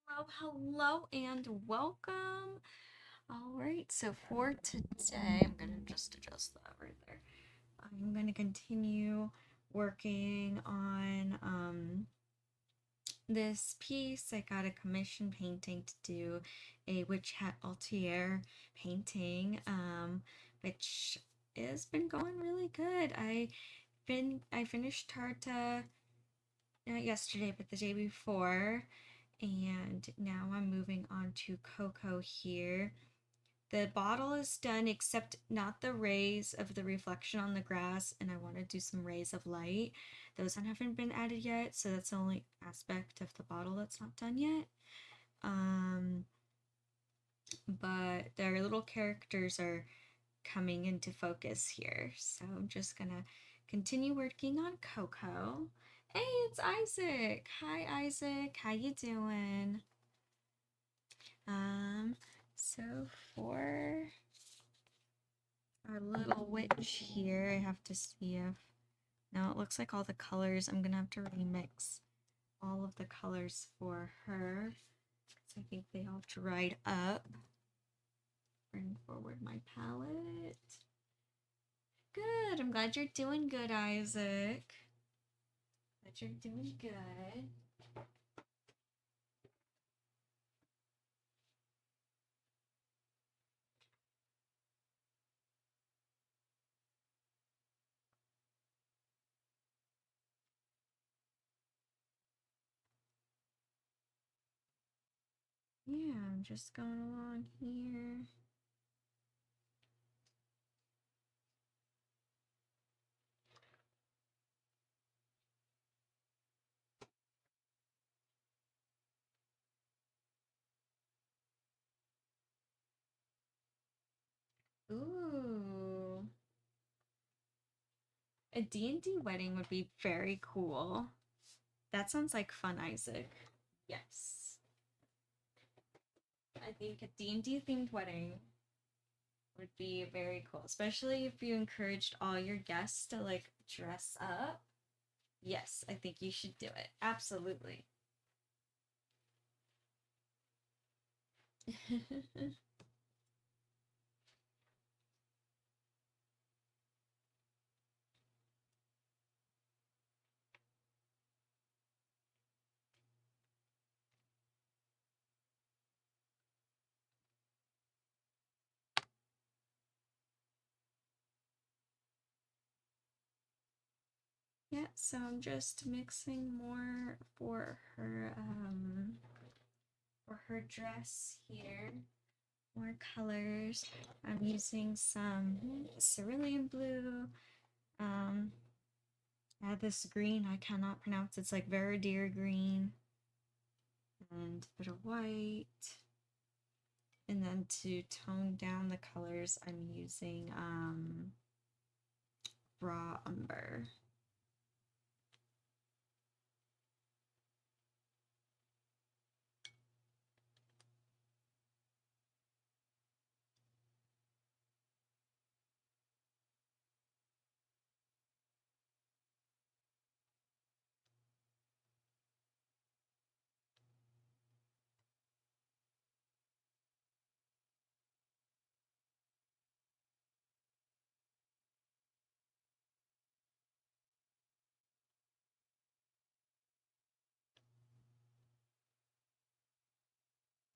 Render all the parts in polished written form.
Hello, and welcome. All right, so for today, I'm gonna just adjust that right there. I'm gonna continue working on this piece. I got a commission painting to do a Witch Hat Atelier painting, which has been going really good. I finished Tartah not yesterday, but the day before, and now I'm moving on to Cocoa here. The bottle is done, except not the rays of the reflection on the grass, and I want to do some rays of light. Those haven't been added yet, so that's the only aspect of the bottle that's not done yet. Um, but their little characters are coming into focus here, so I'm just gonna continue working on Coco. Hey, it's Isaac. Hi, Isaac. How you doing? Um, so for our little witch here, I have to see if now it looks like all the colors. I'm gonna have to remix all of the colors for her because I think they all dried up. Bring forward my palette. Good. I'm glad you're doing good, Isaac. Glad you're doing good. Yeah, I'm just going along here. Ooh. A D&D wedding would be very cool. That sounds like fun, Isaac. Yes. I think a D&D themed wedding would be very cool, especially if you encouraged all your guests to like dress up. Yes, I think you should do it. Absolutely. Yeah, so I'm just mixing more for her dress here. More colors. I'm using some cerulean blue. Um, I have this green I cannot pronounce. It's like Veridier green and a bit of white. And then to tone down the colors, I'm using raw umber.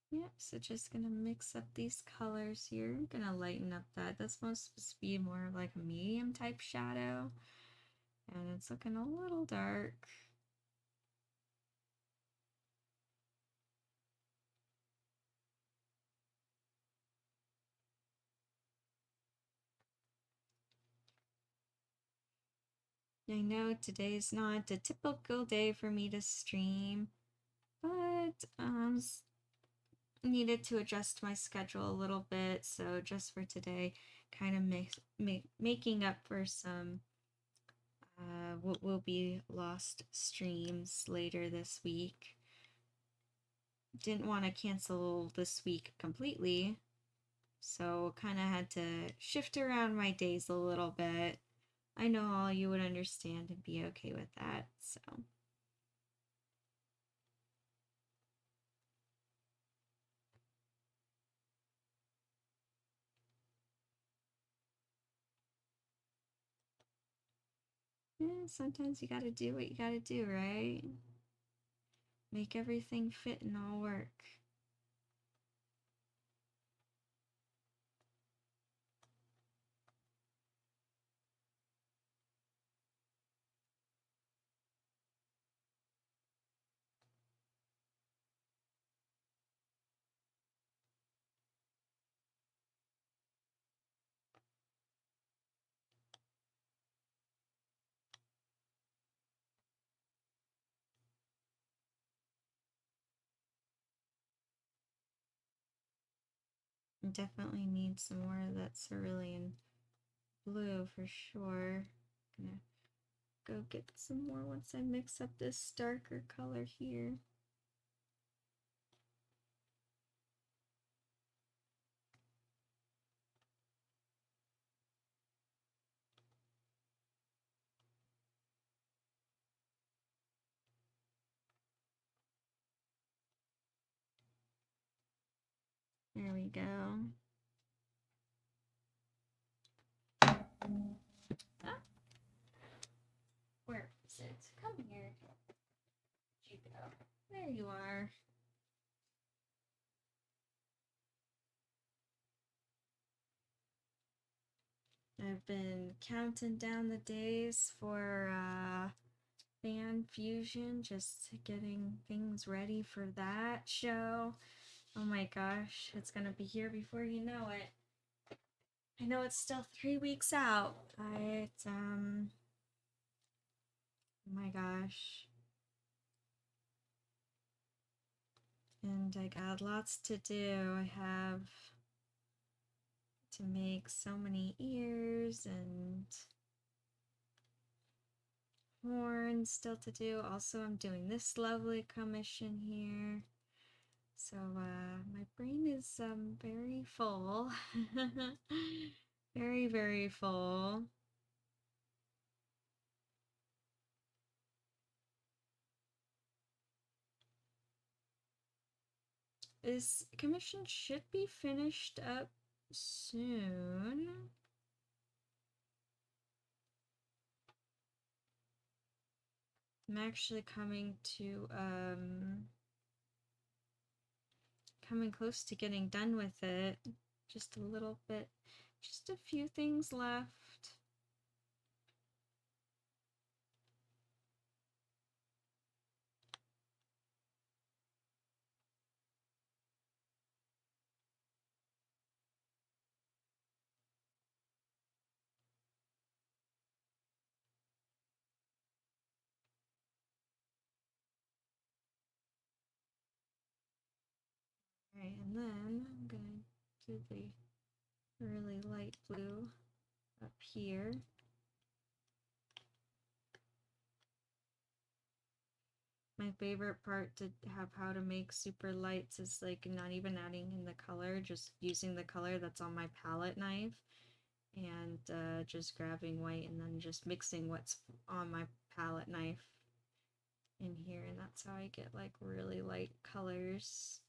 Yep, so just gonna mix up these colors here. I'm gonna lighten up that. That's supposed to be more of like a medium type shadow. And it's looking a little dark. I know today's not a typical day for me to stream, but needed to adjust my schedule a little bit. So just for today, kind of making up for some what will be lost streams later this week. Didn't want to cancel this week completely, so kind of had to shift around my days a little bit. I know all you would understand and be okay with that, so. Yeah, sometimes you gotta do what you gotta do, right? Make everything fit and all work. Definitely need some more of that cerulean blue for sure. Gonna go get some more once I mix up this darker color here. There we go. Ah, where is it? Come here. Where'd you go? There you are. I've been counting down the days for Fan Fusion, just getting things ready for that show. Oh my gosh, it's gonna be here before you know it. I know it's still 3 weeks out, but oh my gosh. And I got lots to do. I have to make so many ears and horns still to do. Also, I'm doing this lovely commission here. So my brain is very full. Very, very full. This commission should be finished up soon. I'm actually coming close to getting done with it. Just a little bit, just a few things left. Alright, and then I'm gonna do the really light blue up here. My favorite part to have how to make super lights is like not even adding in the color, just using the color that's on my palette knife and just grabbing white and then just mixing what's on my palette knife in here, and that's how I get like really light colors.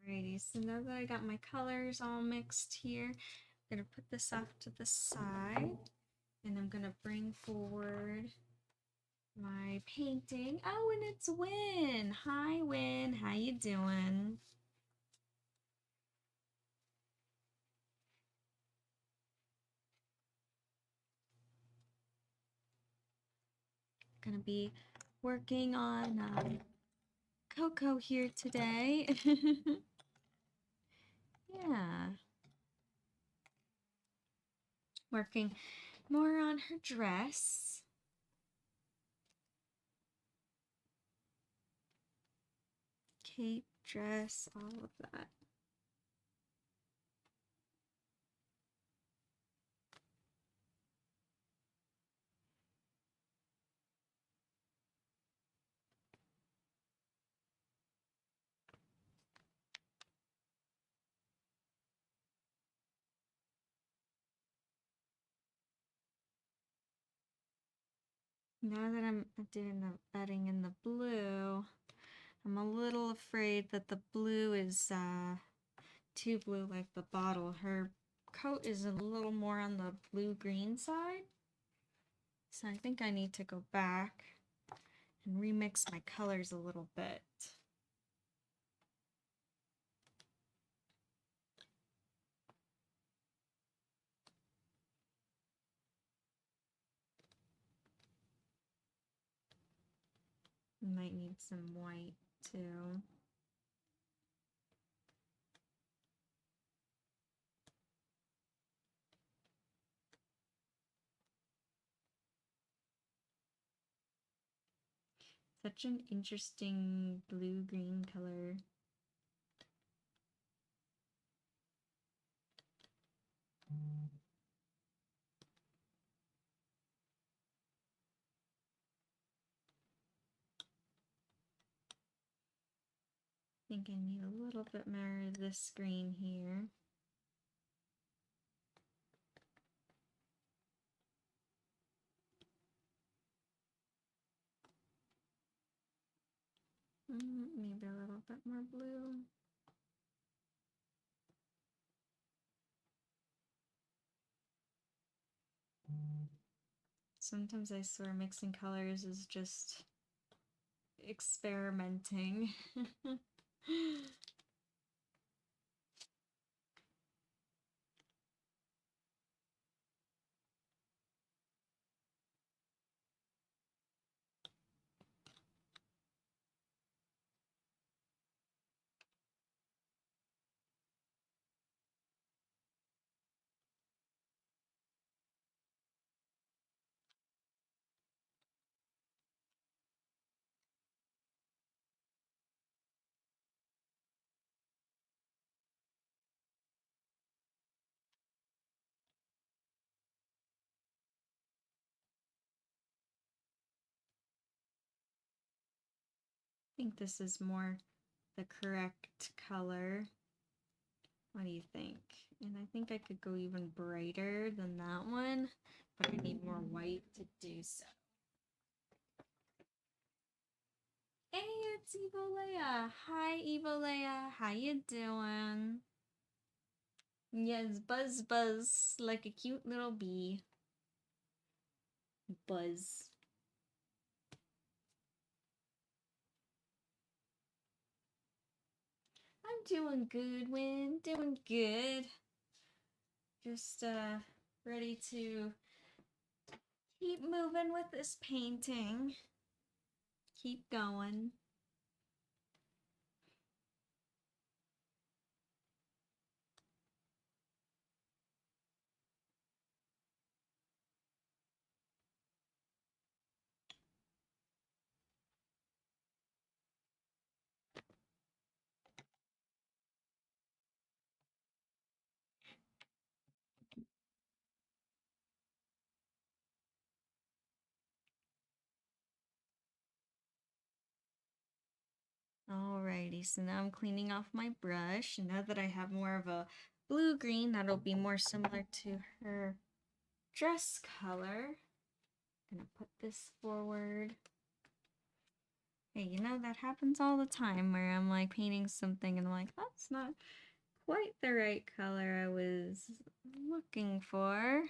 Alrighty, so now that I got my colors all mixed here, I'm gonna put this off to the side and I'm gonna bring forward my painting. Oh, and it's Win. Hi, Win. How you doing? Gonna be working on Coco here today. Yeah. Working more on her dress. Cape, dress, all of that. Now that I'm doing the bedding in the blue, I'm a little afraid that the blue is too blue like the bottle. Her coat is a little more on the blue-green side. So I think I need to go back and remix my colors a little bit. Might need some white too. Such an interesting blue-green color. I think I need a little bit more of this green here. Maybe a little bit more blue. Sometimes I swear mixing colors is just experimenting. I think this is more the correct color. What do you think? And I think I could go even brighter than that one, but I need more white to do so. Hey, it's Evolea. Hi, Evolea. How you doing? Yes, buzz, buzz, like a cute little bee. Buzz. I'm doing good, Win. Doing good. Just ready to keep moving with this painting. Keep going. Alrighty, so now I'm cleaning off my brush. And now that I have more of a blue-green, that'll be more similar to her dress color. I'm gonna put this forward. Hey, you know, that happens all the time where I'm like painting something and I'm like, that's not quite the right color I was looking for.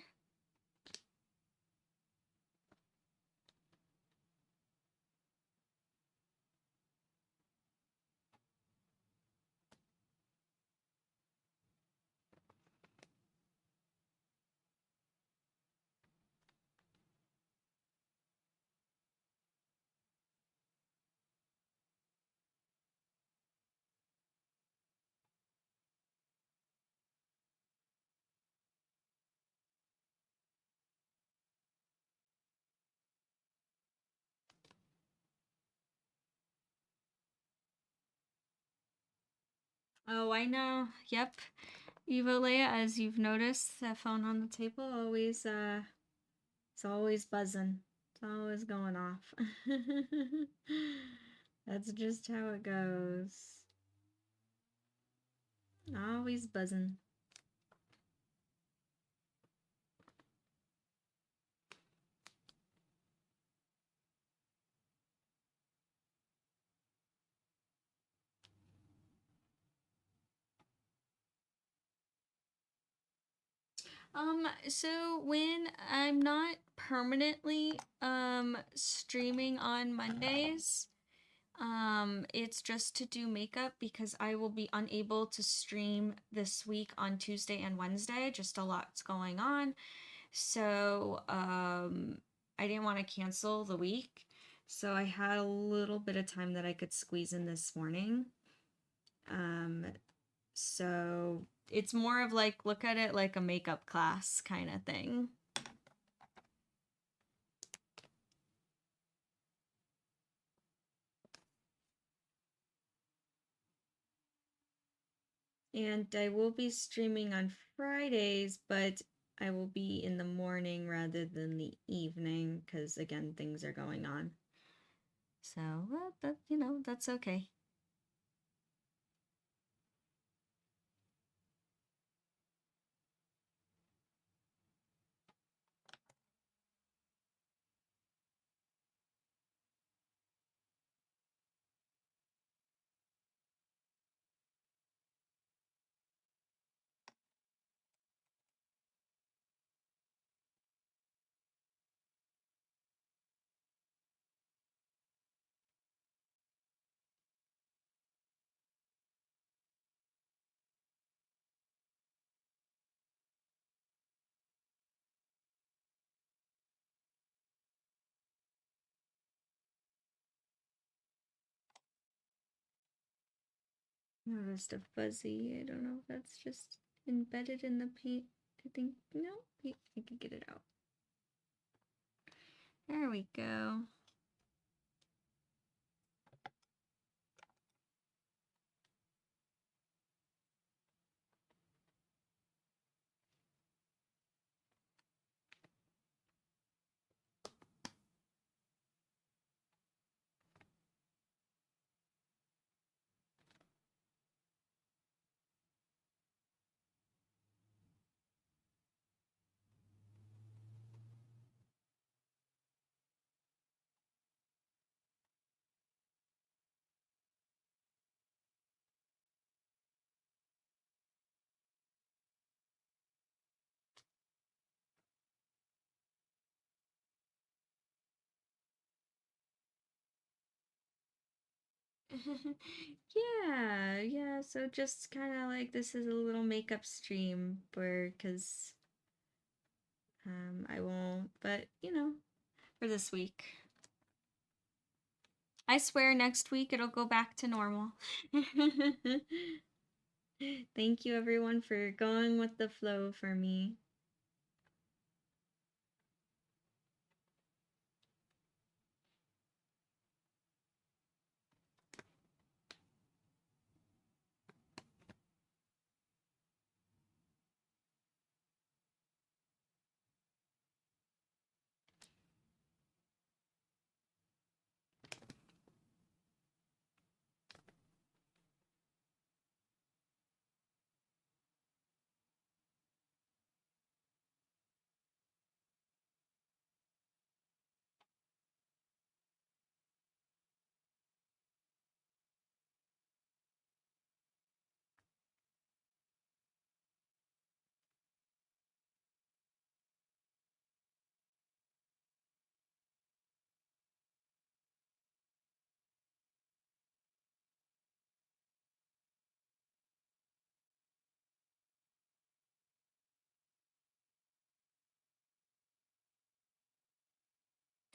Oh, I know. Yep. Evo Leia, as you've noticed, that phone on the table always it's always buzzing. It's always going off. That's just how it goes. Always buzzing. So when I'm not permanently streaming on Mondays, it's just to do makeup because I will be unable to stream this week on Tuesday and Wednesday. Just a lot's going on. So, I didn't want to cancel the week. So I had a little bit of time that I could squeeze in this morning. Um, so it's more of like, look at it like a makeup class kind of thing. And I will be streaming on Fridays, but I will be in the morning rather than the evening because, again, things are going on. So, well, that's okay. Noticed a fuzzy. I don't know if that's just embedded in the paint. I think, no, I can get it out. There we go. Yeah. So just kind of like this is a little makeup stream because I won't, but for this week. I swear next week it'll go back to normal. Thank you everyone for going with the flow for me.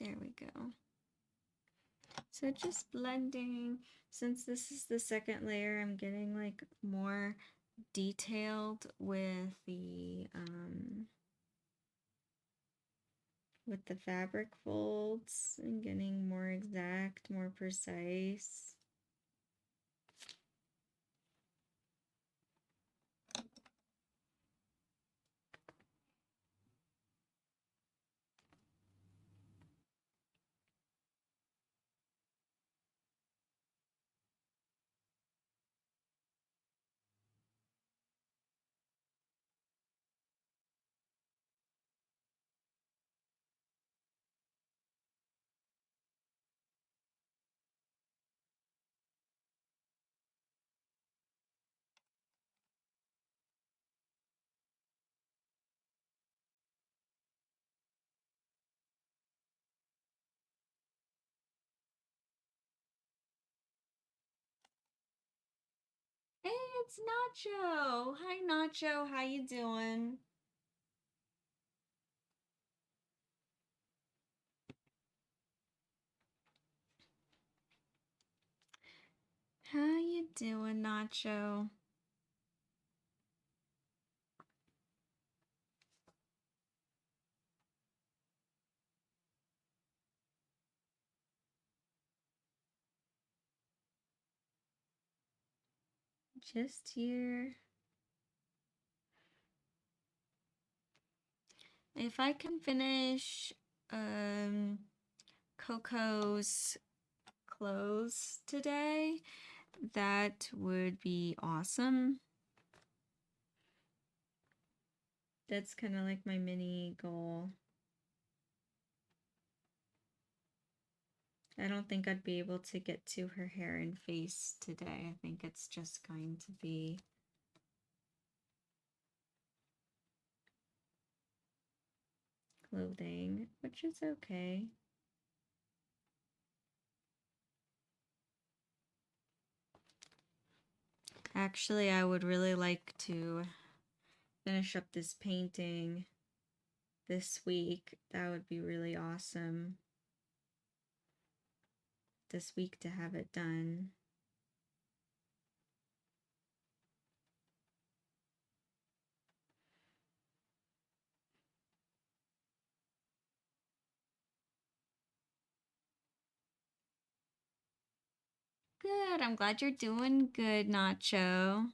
There we go. So just blending. Since this is the second layer, I'm getting like more detailed with the fabric folds and getting more exact, more precise. Hey, it's Nacho. Hi, Nacho. How you doing? How you doing, Nacho? Just here. If I can finish um Coco's clothes today, that would be awesome. That's kind of like my mini goal. I don't think I'd be able to get to her hair and face today. I think it's just going to be clothing, which is okay. Actually, I would really like to finish up this painting this week. That would be really awesome this week to have it done. Good. I'm glad you're doing good, Nacho.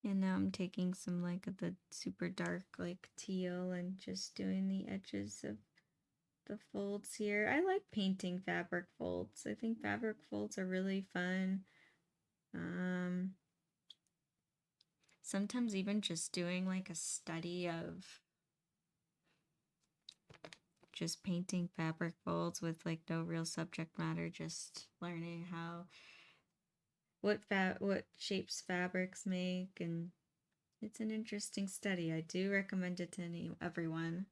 And now I'm taking some like of the super dark like teal and just doing the edges of the folds here. I like painting fabric folds. I think fabric folds are really fun. Um, Sometimes even just doing like a study of just painting fabric folds with like no real subject matter, just learning how what shapes fabrics make, and it's an interesting study. I do recommend it to everyone.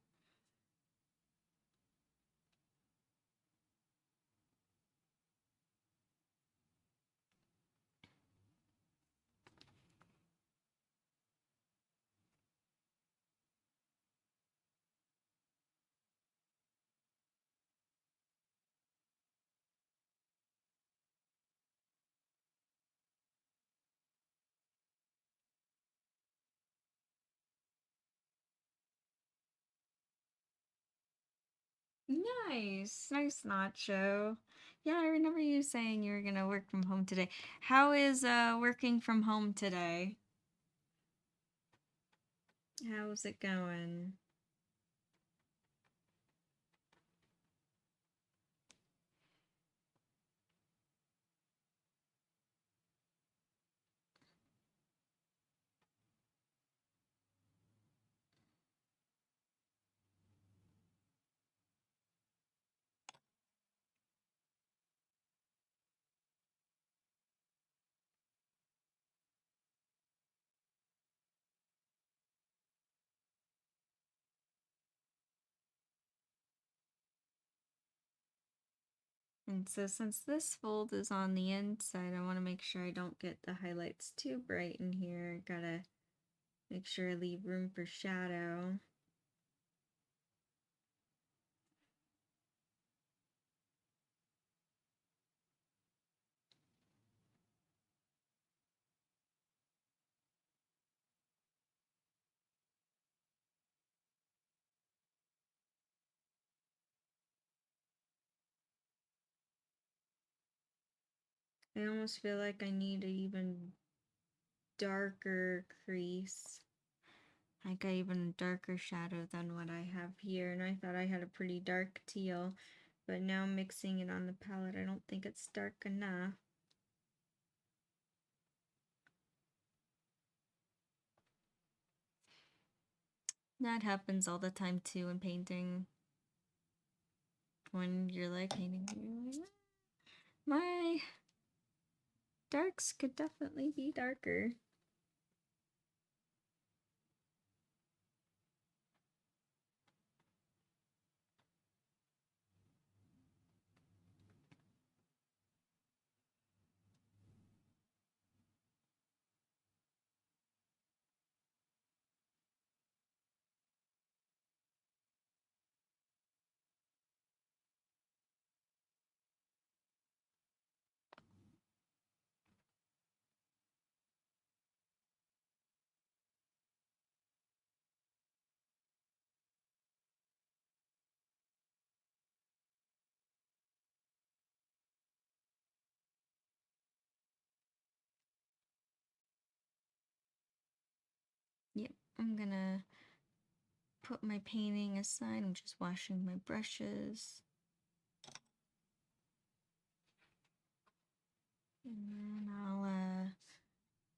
Nice, nice Nacho. Yeah, I remember you saying you were gonna work from home today. How is working from home today? How's it going? And so since this fold is on the inside, I want to make sure I don't get the highlights too bright in here. Gotta Make sure I leave room for shadow. I almost feel like I need an even darker crease. Like a even darker shadow than what I have here. And I thought I had a pretty dark teal. But now mixing it on the palette, I don't think it's dark enough. That happens all the time too in painting. When you're like painting, you're like, my darks could definitely be darker. Yep, I'm gonna put my painting aside. I'm just washing my brushes. And then I'll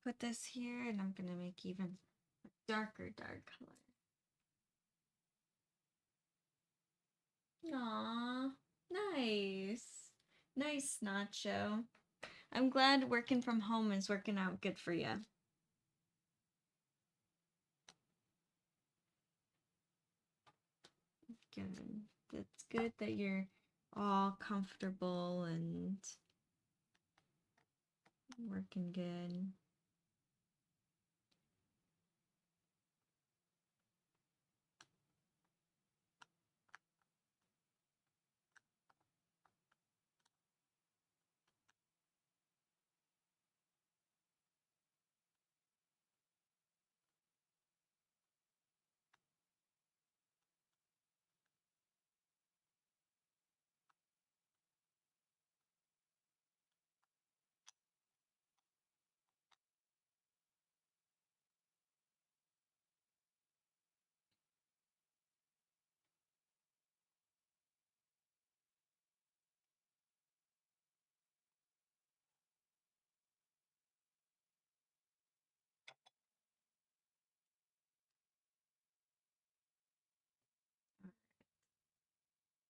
put this here, and I'm gonna make even a dark color. Aww, nice. Nice, Nacho. I'm glad working from home is working out good for you. Good. That's good that you're all comfortable and working good.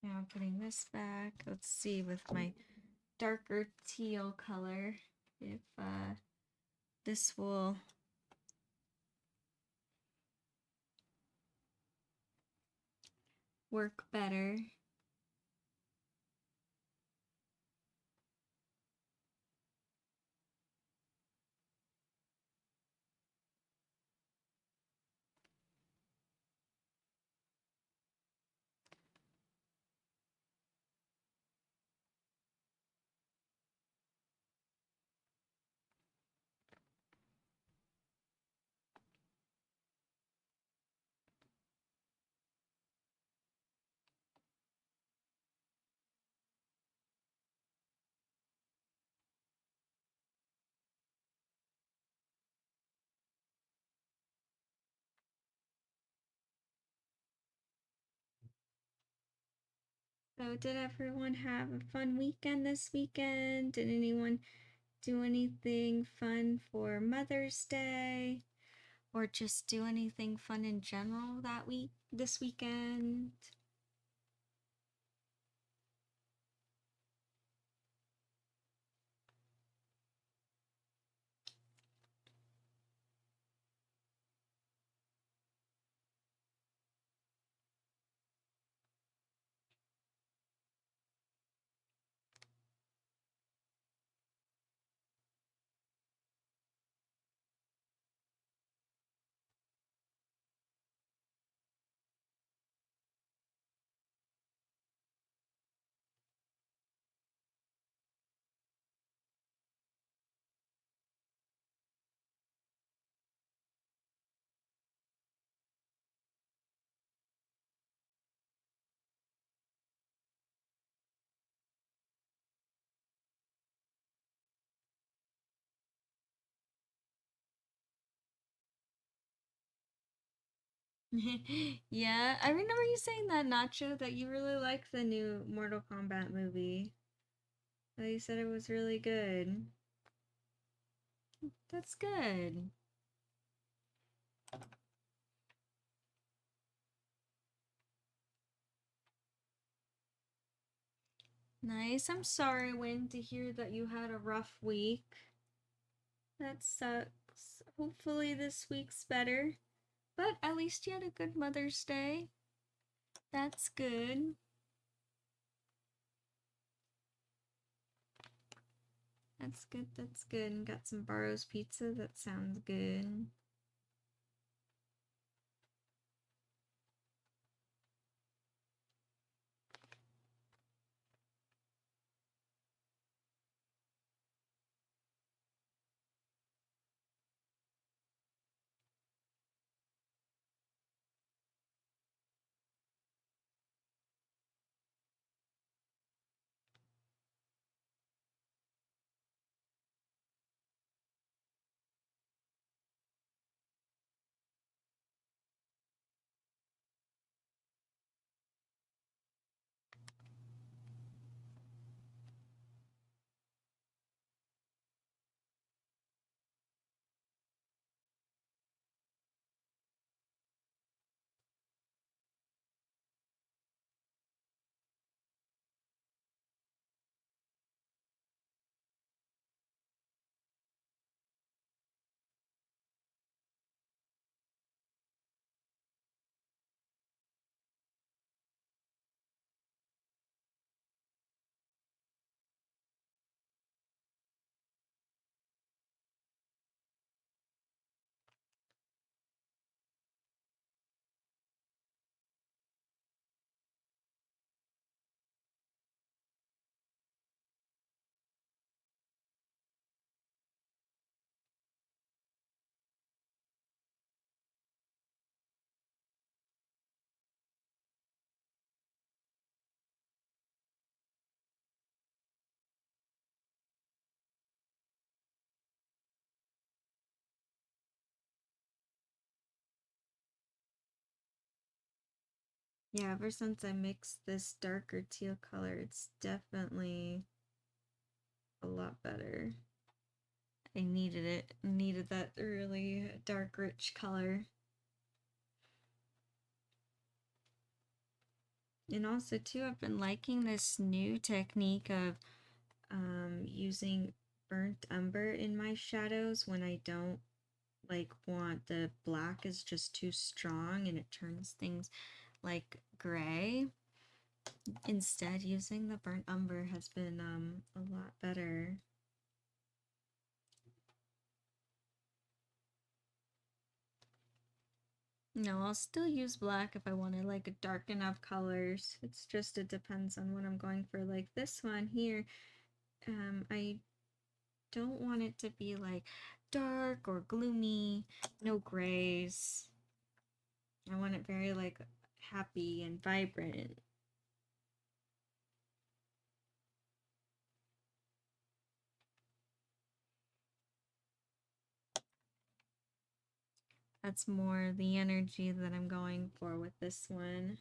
Now putting this back. Let's see with my darker teal color if this will work better. So did everyone have a fun weekend this weekend? Did anyone do anything fun for Mother's Day? Or just do anything fun in general this weekend? Yeah, I remember you saying that, Nacho, that you really like the new Mortal Kombat movie. That you said it was really good. That's good. Nice. I'm sorry, Wayne, to hear that you had a rough week. That sucks. Hopefully this week's better. But at least you had a good Mother's Day. That's good. That's good. That's good. And got some Barro's pizza. That sounds good. Yeah, ever since I mixed this darker teal color, it's definitely a lot better. I needed it. I needed that really dark, rich color. And also, too, I've been liking this new technique of using burnt umber in my shadows when I don't like want the black is just too strong and it turns things like gray. Instead, using the burnt umber has been a lot better. No, I'll still use black if I want to like darken up colors. It's just it depends on what I'm going for. Like this one here, I don't want it to be like dark or gloomy, no grays. I want it very like happy and vibrant. That's more the energy that I'm going for with this one.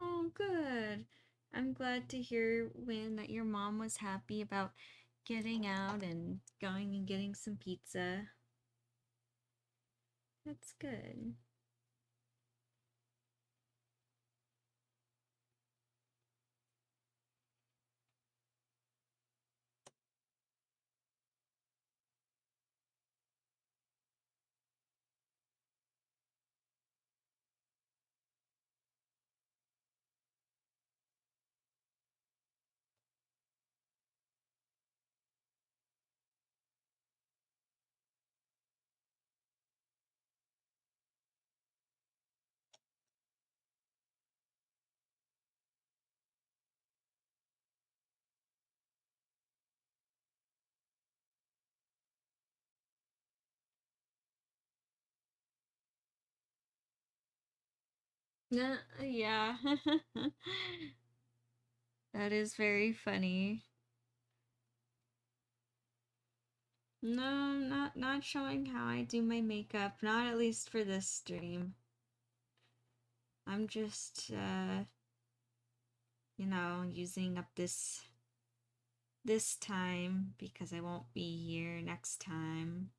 Oh, good. I'm glad to hear, Win, that your mom was happy about getting out and going and getting some pizza. That's good. Yeah. That is very funny. No, not showing how I do my makeup, not at least for this stream. I'm just using up this time because I won't be here next time.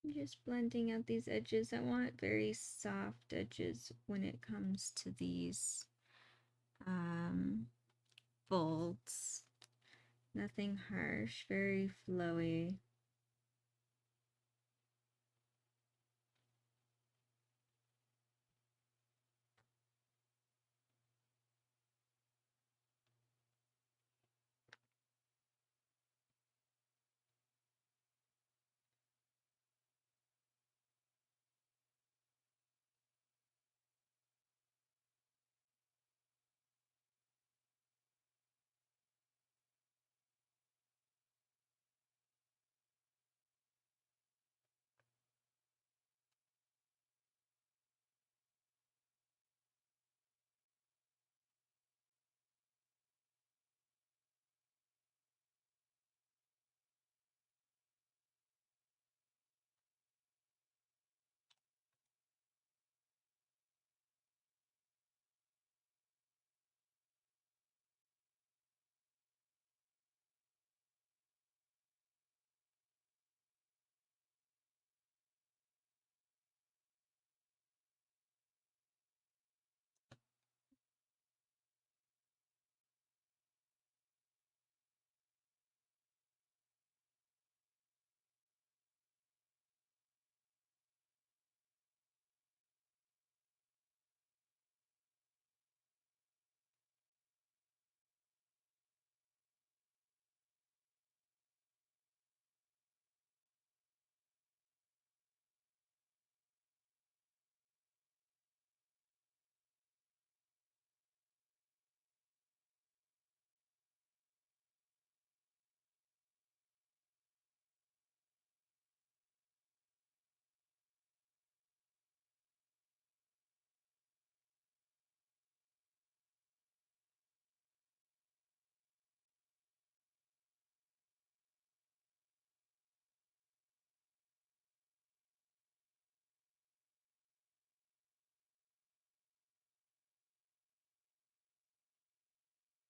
I'm just blending out these edges. I want very soft edges when it comes to these um, folds. Nothing harsh, very flowy.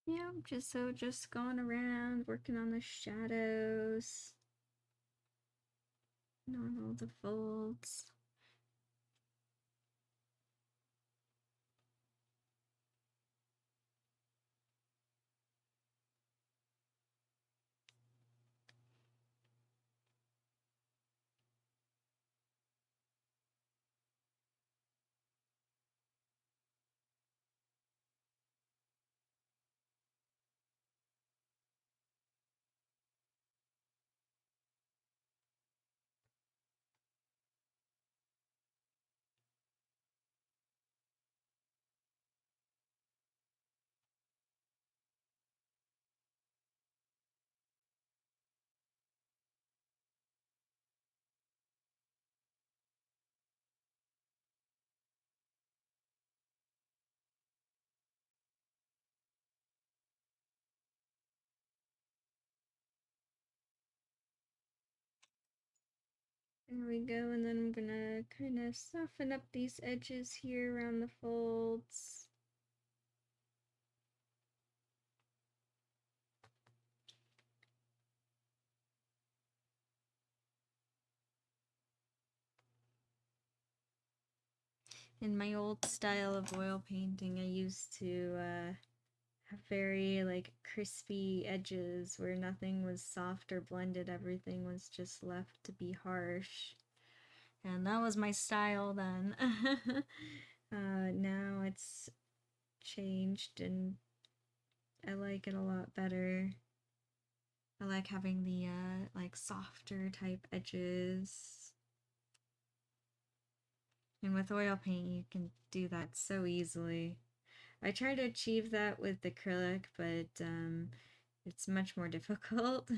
Yeah, just going around working on the shadows and on all the folds. There we go, and then I'm gonna kind of soften up these edges here around the folds. In my old style of oil painting, I used to have very like crispy edges where nothing was soft or blended, everything was just left to be harsh. And that was my style then. Now it's changed and I like it a lot better. I like having the like softer type edges. And with oil paint, you can do that so easily. I try to achieve that with acrylic, but it's much more difficult.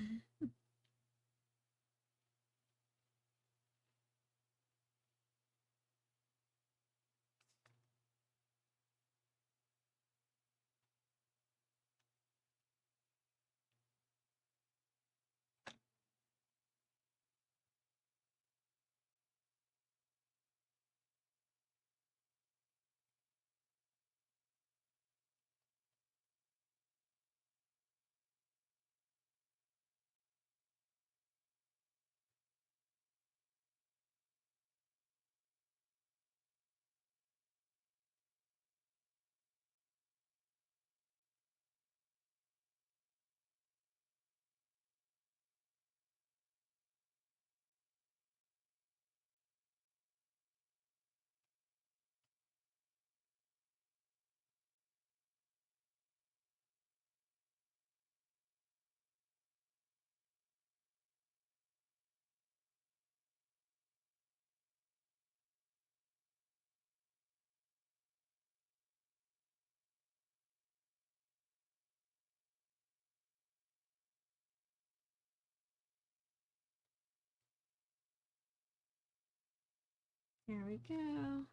There we go.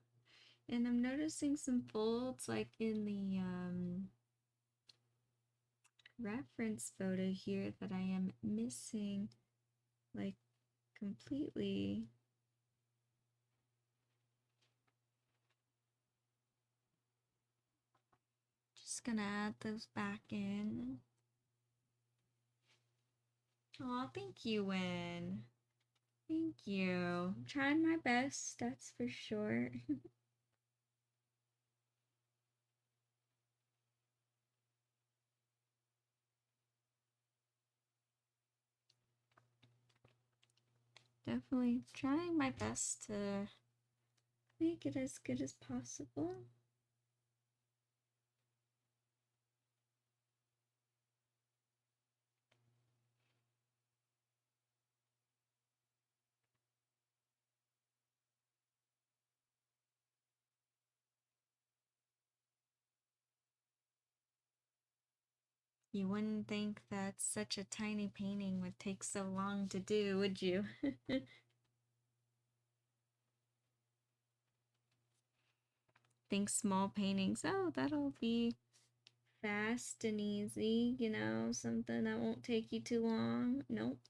And I'm noticing some folds like in the reference photo here that I am missing like completely. Just gonna add those back in. Oh, thank you, Win. Thank you. I'm trying my best, that's for sure. Definitely trying my best to make it as good as possible. You wouldn't think that such a tiny painting would take so long to do, would you? Think small paintings, oh, that'll be fast and easy, you know, something that won't take you too long. Nope.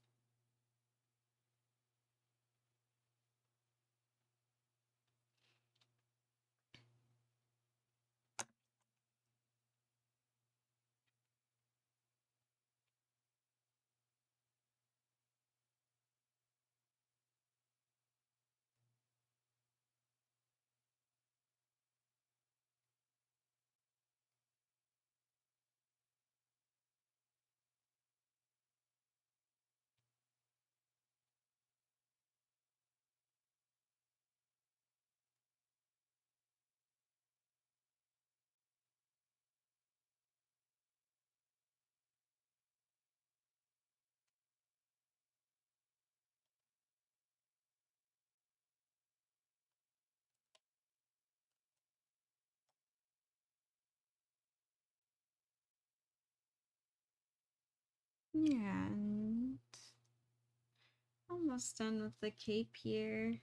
Yeah, and almost done with the cape here.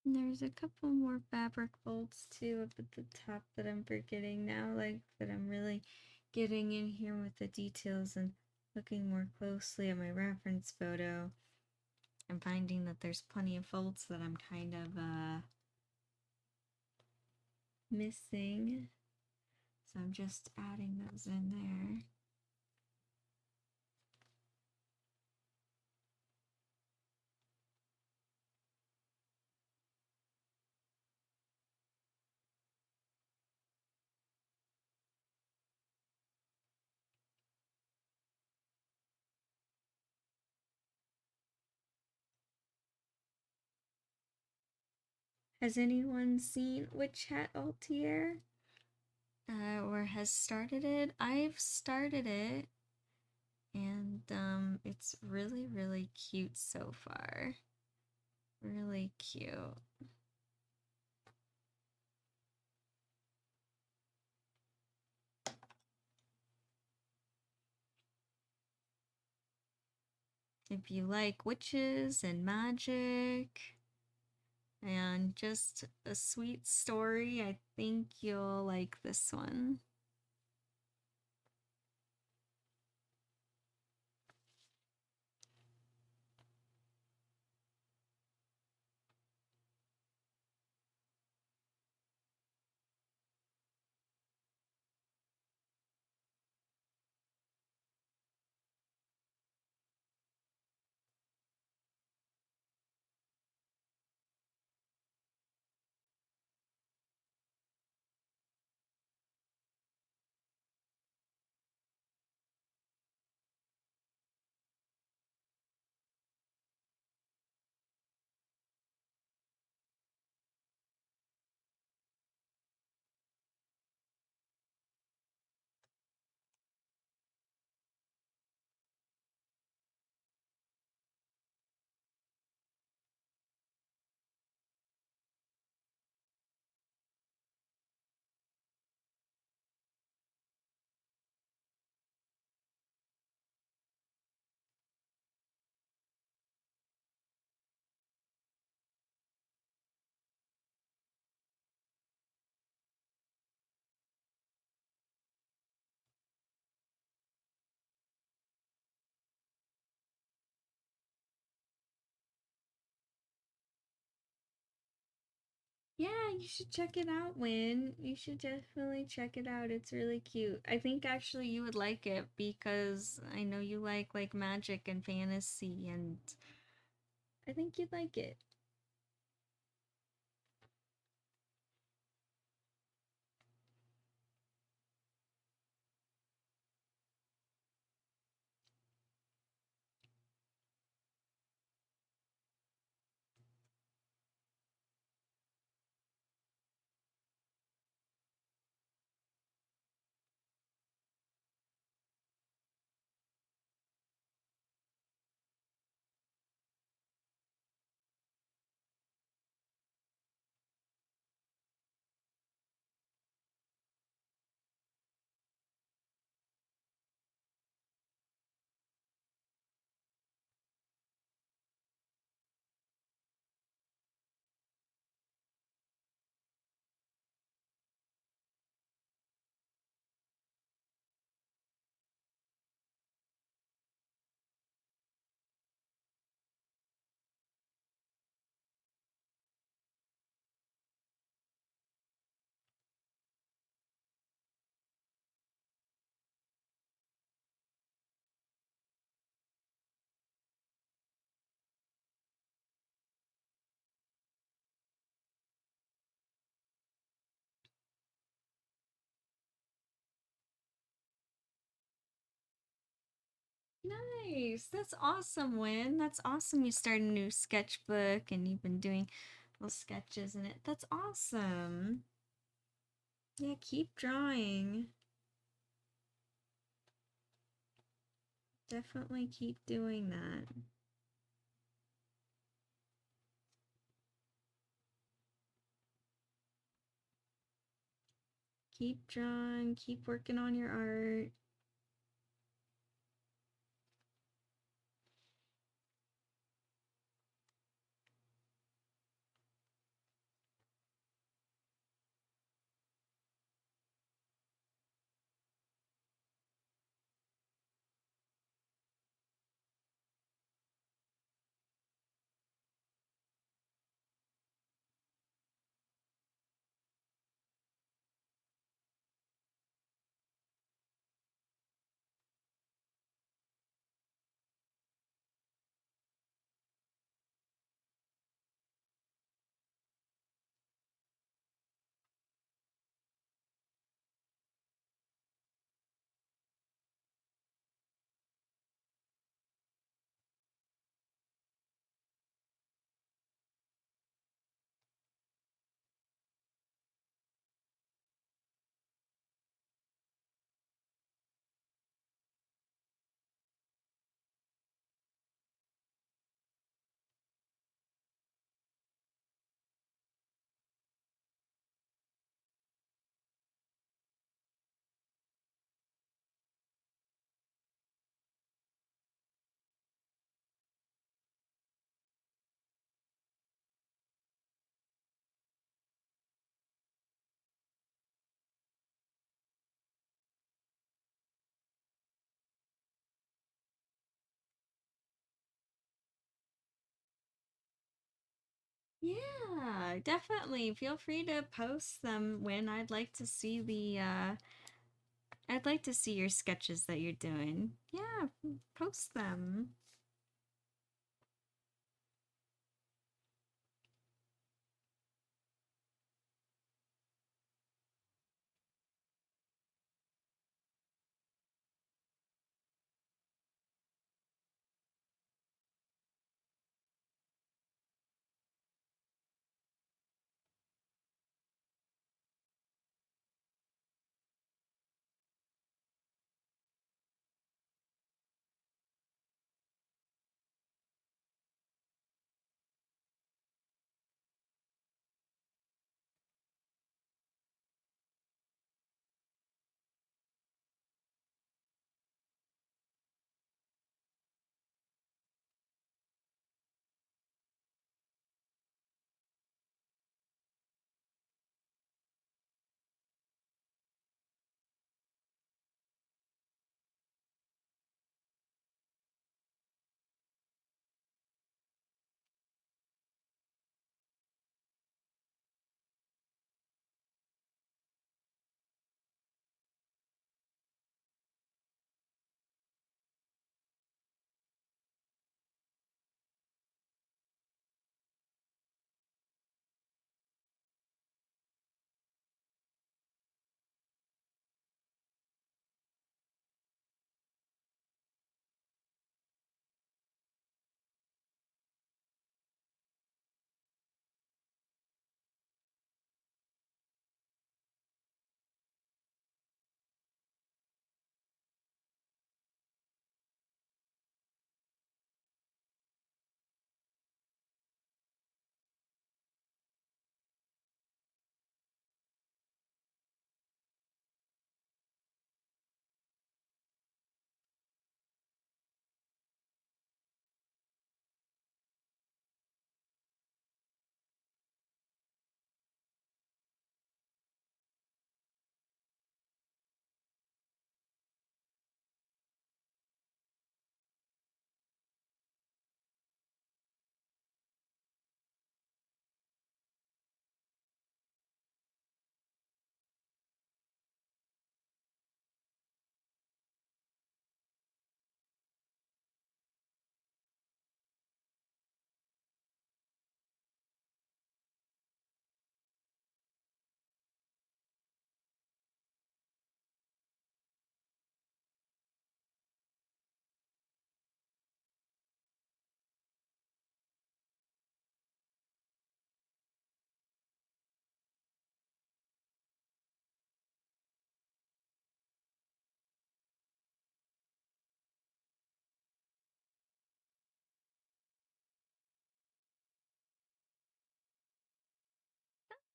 And there's a couple more fabric folds too up at the top that I'm forgetting now, like that I'm really getting in here with the details and looking more closely at my reference photo. I'm finding that there's plenty of folds that I'm kind of missing. So I'm just adding those in there. Has anyone seen Witch Hat Atelier? Or has started it? I've started it, and it's really, really cute so far. Really cute. If you like witches and magic and just a sweet story, I think you'll like this one. Yeah, you should check it out, Win. You should definitely check it out. It's really cute. I think actually you would like it because I know you like magic and fantasy, and I think you'd like it. Nice. That's awesome, Win. That's awesome. You started a new sketchbook and you've been doing little sketches in it. That's awesome. Yeah, keep drawing. Definitely keep doing that. Keep drawing, keep working on your art. Yeah, definitely. Feel free to post them when I'd like to see your sketches that you're doing. Yeah, post them.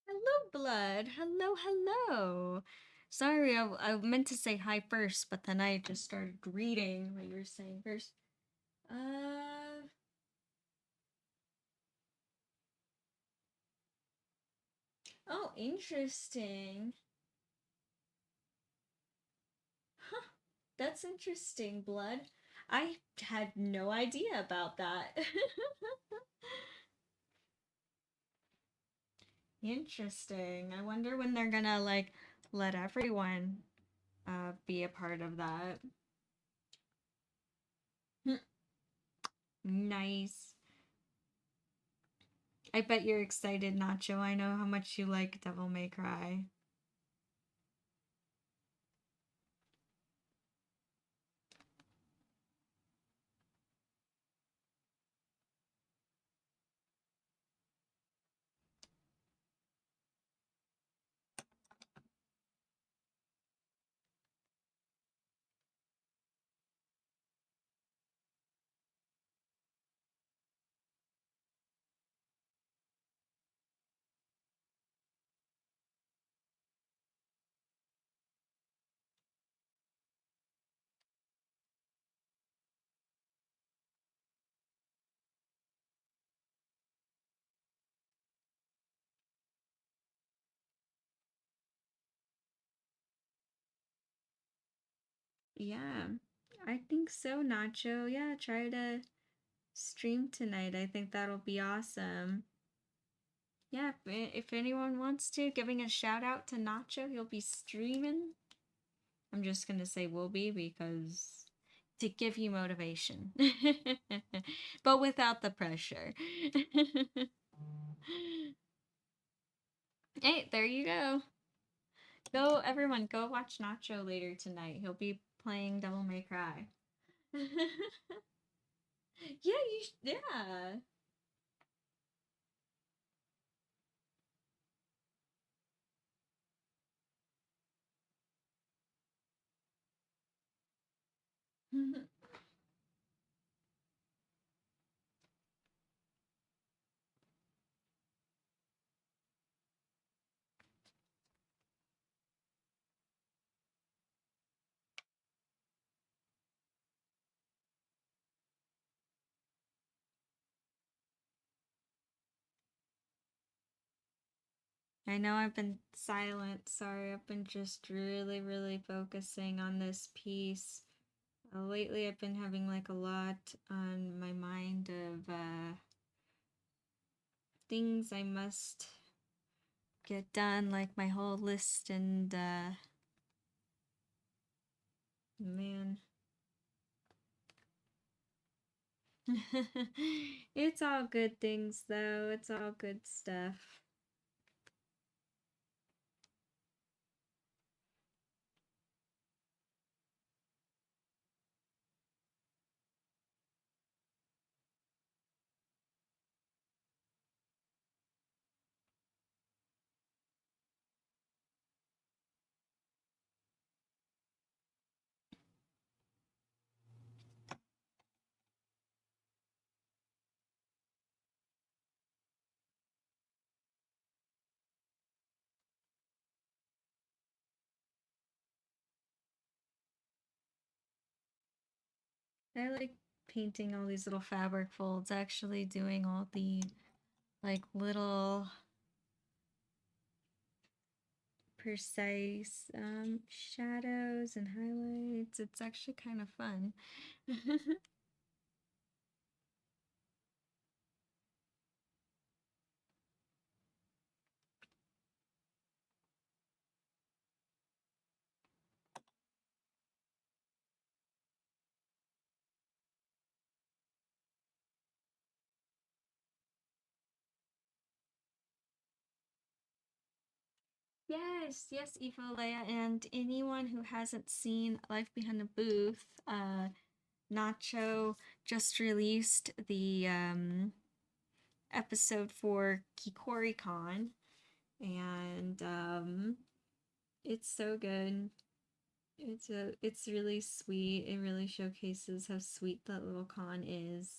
Hello, Blood. Hello, hello. Sorry, I meant to say hi first, but then I just started reading what you were saying first. Uh, oh, interesting. Huh, that's interesting, Blood. I had no idea about that. Interesting. I wonder when they're gonna like let everyone be a part of that. Nice. I bet you're excited, Nacho. I know how much you like Devil May Cry. Yeah, I think so, Nacho. Yeah, try to stream tonight. I think that'll be awesome. Yeah, if anyone wants to, giving a shout out to Nacho, he'll be streaming. I'm just gonna say will be because to give you motivation, but without the pressure. Hey, there you go. Go, everyone, go watch Nacho later tonight. He'll be playing Devil May Cry. Yeah, yeah. I know I've been silent. Sorry, I've been just really, really focusing on this piece. Lately, I've been having like a lot on my mind of things I must get done, like my whole list, and man. It's all good things, though. It's all good stuff. I like painting all these little fabric folds, actually doing all the like little precise shadows and highlights. It's actually kind of fun. Yes, yes, Eva, Leia, and anyone who hasn't seen Life Behind the Booth, Nacho just released the episode for KikoriCon, and it's so good. It's really sweet. It really showcases how sweet that little con is.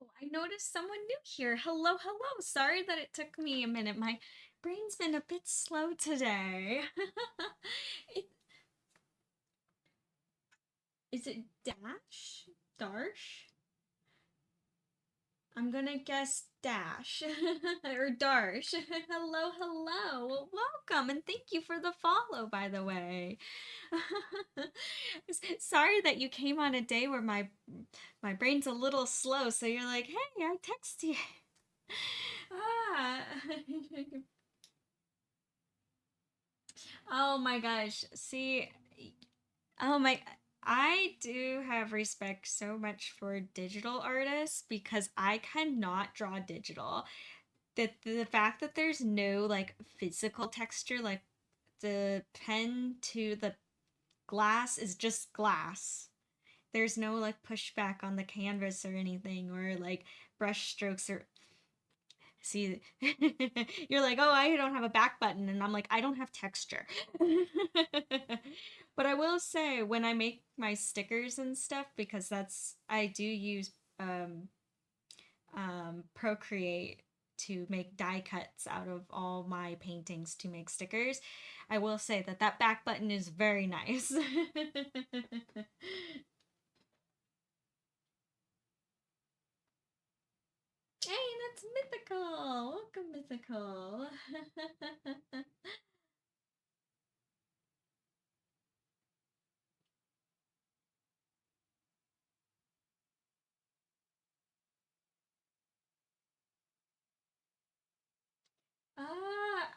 Oh, I noticed someone new here. Hello, hello. Sorry that it took me a minute. My brain's been a bit slow today. it, is it Dash? Darsh? I'm gonna guess Dash or Darsh. Hello, hello. Well, welcome and thank you for the follow, by the way. Sorry that you came on a day where my brain's a little slow, so you're like, hey, I text you. Ah. Oh my gosh. See, oh my, I do have respect so much for digital artists because I cannot draw digital. The fact that there's no like physical texture, like the pen to the glass is just glass. There's no like pushback on the canvas or anything, or like brush strokes or see. You're like, oh, I don't have a back button, and I'm like, I don't have texture. But I will say when I make my stickers and stuff, because that's I do use Procreate to make die cuts out of all my paintings to make stickers. I will say that that back button is very nice. Hey, that's Mythical. Welcome, Mythical.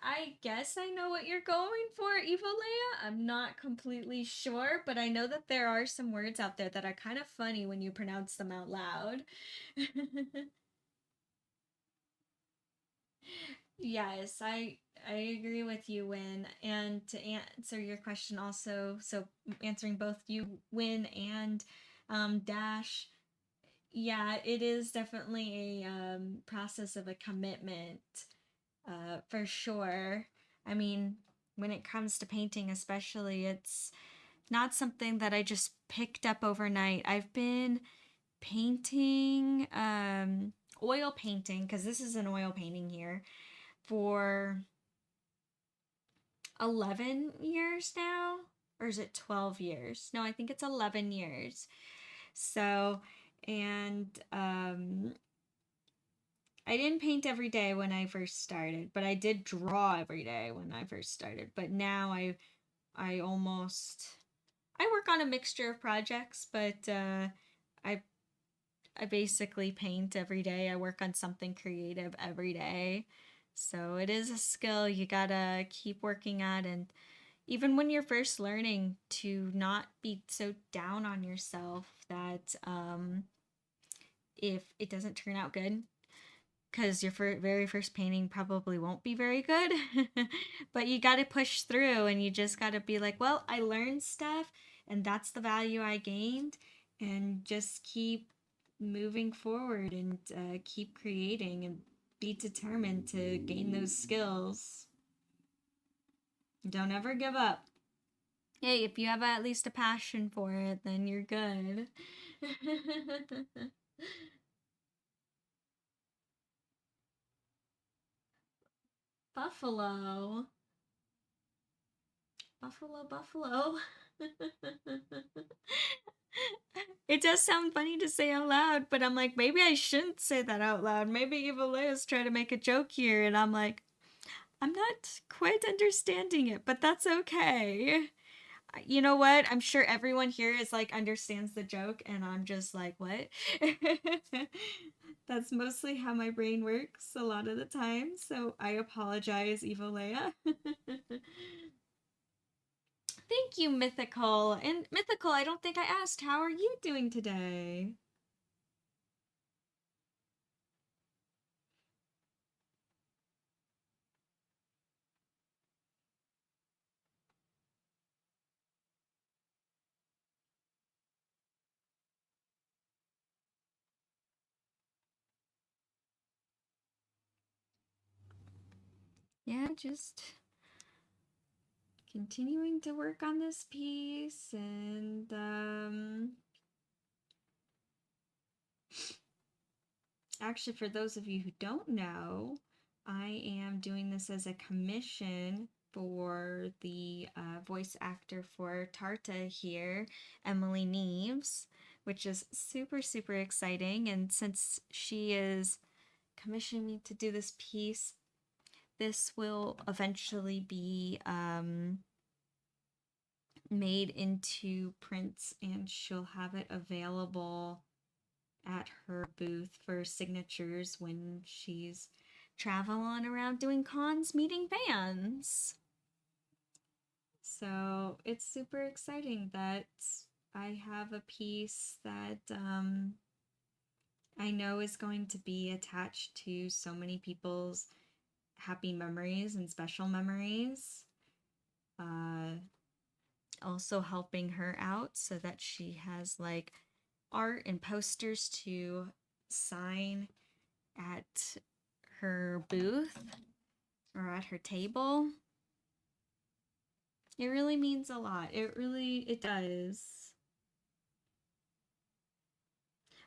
I guess I know what you're going for, Evolea. I'm not completely sure, but I know that there are some words out there that are kind of funny when you pronounce them out loud. Yes, I agree with you, Win. And to answer your question also, so answering both you, Win, and Dash, yeah, it is definitely a process of a commitment, for sure. I mean, when it comes to painting, especially, it's not something that I just picked up overnight. I've been painting, oil painting, because this is an oil painting here, for 11 years now. Or is it 12 years? No, I think it's 11 years. So, and I didn't paint every day when I first started, but I did draw every day when I first started. But now I almost I work on a mixture of projects, but I I basically paint every day. I work on something creative every day. So it is a skill you gotta keep working at. And even when you're first learning, to not be so down on yourself that if it doesn't turn out good, because your very first painting probably won't be very good. But you got to push through and you just got to be like, well, I learned stuff and that's the value I gained, and just keep moving forward and keep creating and be determined to gain those skills. Don't ever give up. Hey, if you have at least a passion for it, then you're good. Buffalo. Buffalo, buffalo. It does sound funny to say out loud, but I'm like, maybe I shouldn't say that out loud. Maybe Evil is trying to make a joke here, and I'm like, I'm not quite understanding it, but that's okay. You know what? I'm sure everyone here is like understands the joke, and I'm just like, what? That's mostly how my brain works a lot of the time, so I apologize, Evolea. Thank you, Mythical. And Mythical, I don't think I asked, how are you doing today? Yeah, just continuing to work on this piece, and actually, for those of you who don't know, I am doing this as a commission for the voice actor for Tartah here, Emily Neves. which is super, super exciting. And since she is commissioning me to do this piece, this will eventually be made into prints, and she'll have it available at her booth for signatures when she's traveling around doing cons meeting fans. So it's super exciting that I have a piece that I know is going to be attached to so many people's happy memories and special memories. Also helping her out so that she has like art and posters to sign at her booth or at her table. It really means a lot. It does.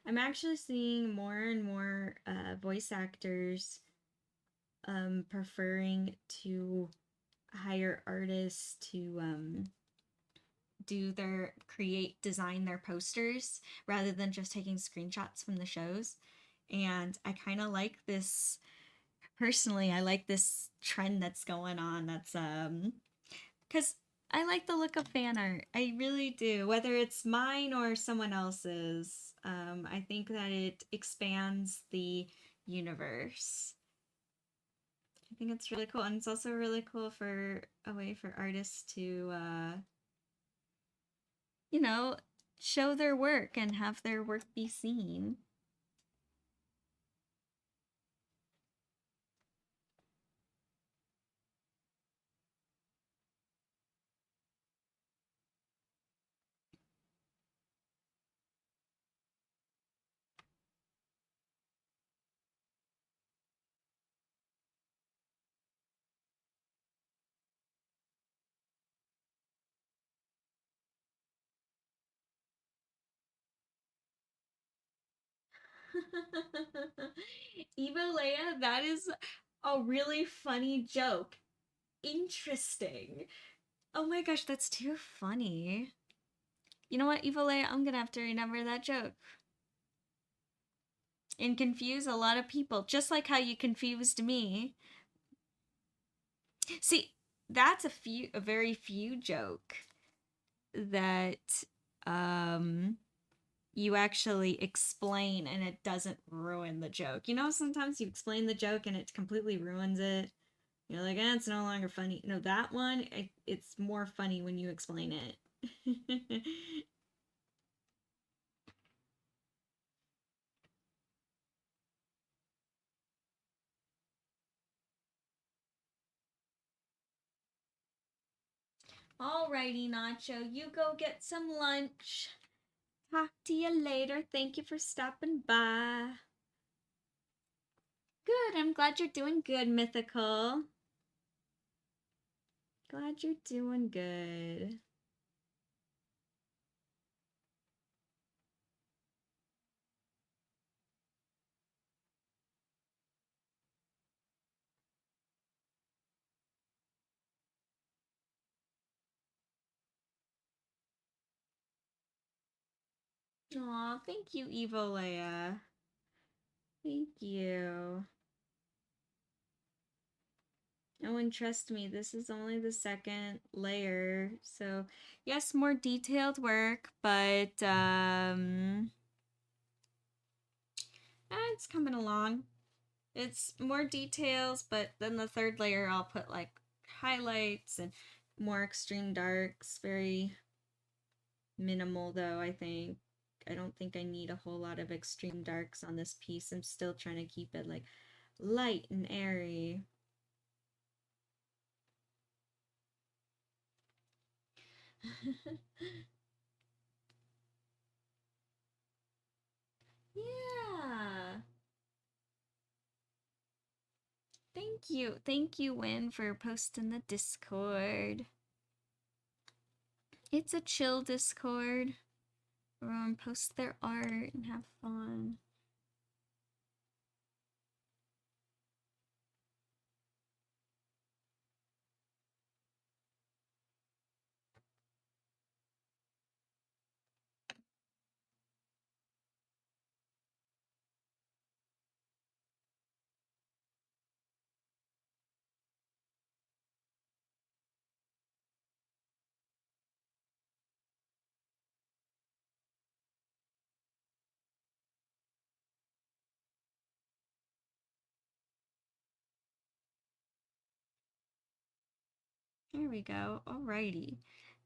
I'm actually seeing more and more voice actors preferring to hire artists to design their posters rather than just taking screenshots from the shows. And I kind of like this personally. I like this trend that's going on. That's because I like the look of fan art. I really do, whether it's mine or someone else's. I think that it expands the universe. I think it's really cool, and it's also really cool for a way for artists to, you know, show their work and have their work be seen. Evo Leia, that is a really funny joke. Interesting. Oh my gosh, that's too funny. You know what, Evo Leia, I'm gonna have to remember that joke. And confuse a lot of people, just like how you confused me. See, that's a very few joke that you actually explain and it doesn't ruin the joke. You know, sometimes you explain the joke and it completely ruins it. You're like, it's no longer funny. No, that one, it's more funny when you explain it. Alrighty, Nacho, you go get some lunch. Talk to you later. Thank you for stopping by. Good, I'm glad you're doing good, Mythical. Glad you're doing good. Aw, thank you, Evo Leia. Thank you. Oh, and trust me, this is only the second layer. So, yes, more detailed work, but it's coming along. It's more details, but then the third layer I'll put like highlights and more extreme darks. Very minimal though, I think. I don't think I need a whole lot of extreme darks on this piece. I'm still trying to keep it like light and airy. Yeah. Thank you. Thank you, Win, for posting the Discord. It's a chill Discord. Everyone posts their art and have fun. There we go. Alrighty.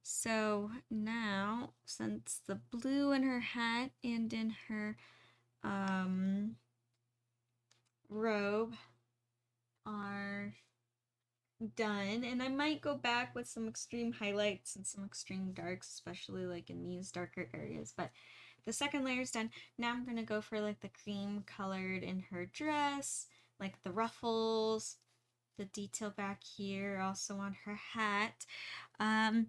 So now, since the blue in her hat and in her robe are done, and I might go back with some extreme highlights and some extreme darks, especially like in these darker areas, but the second layer is done. Now I'm gonna go for like the cream colored in her dress, like the ruffles, the detail back here, also on her hat. um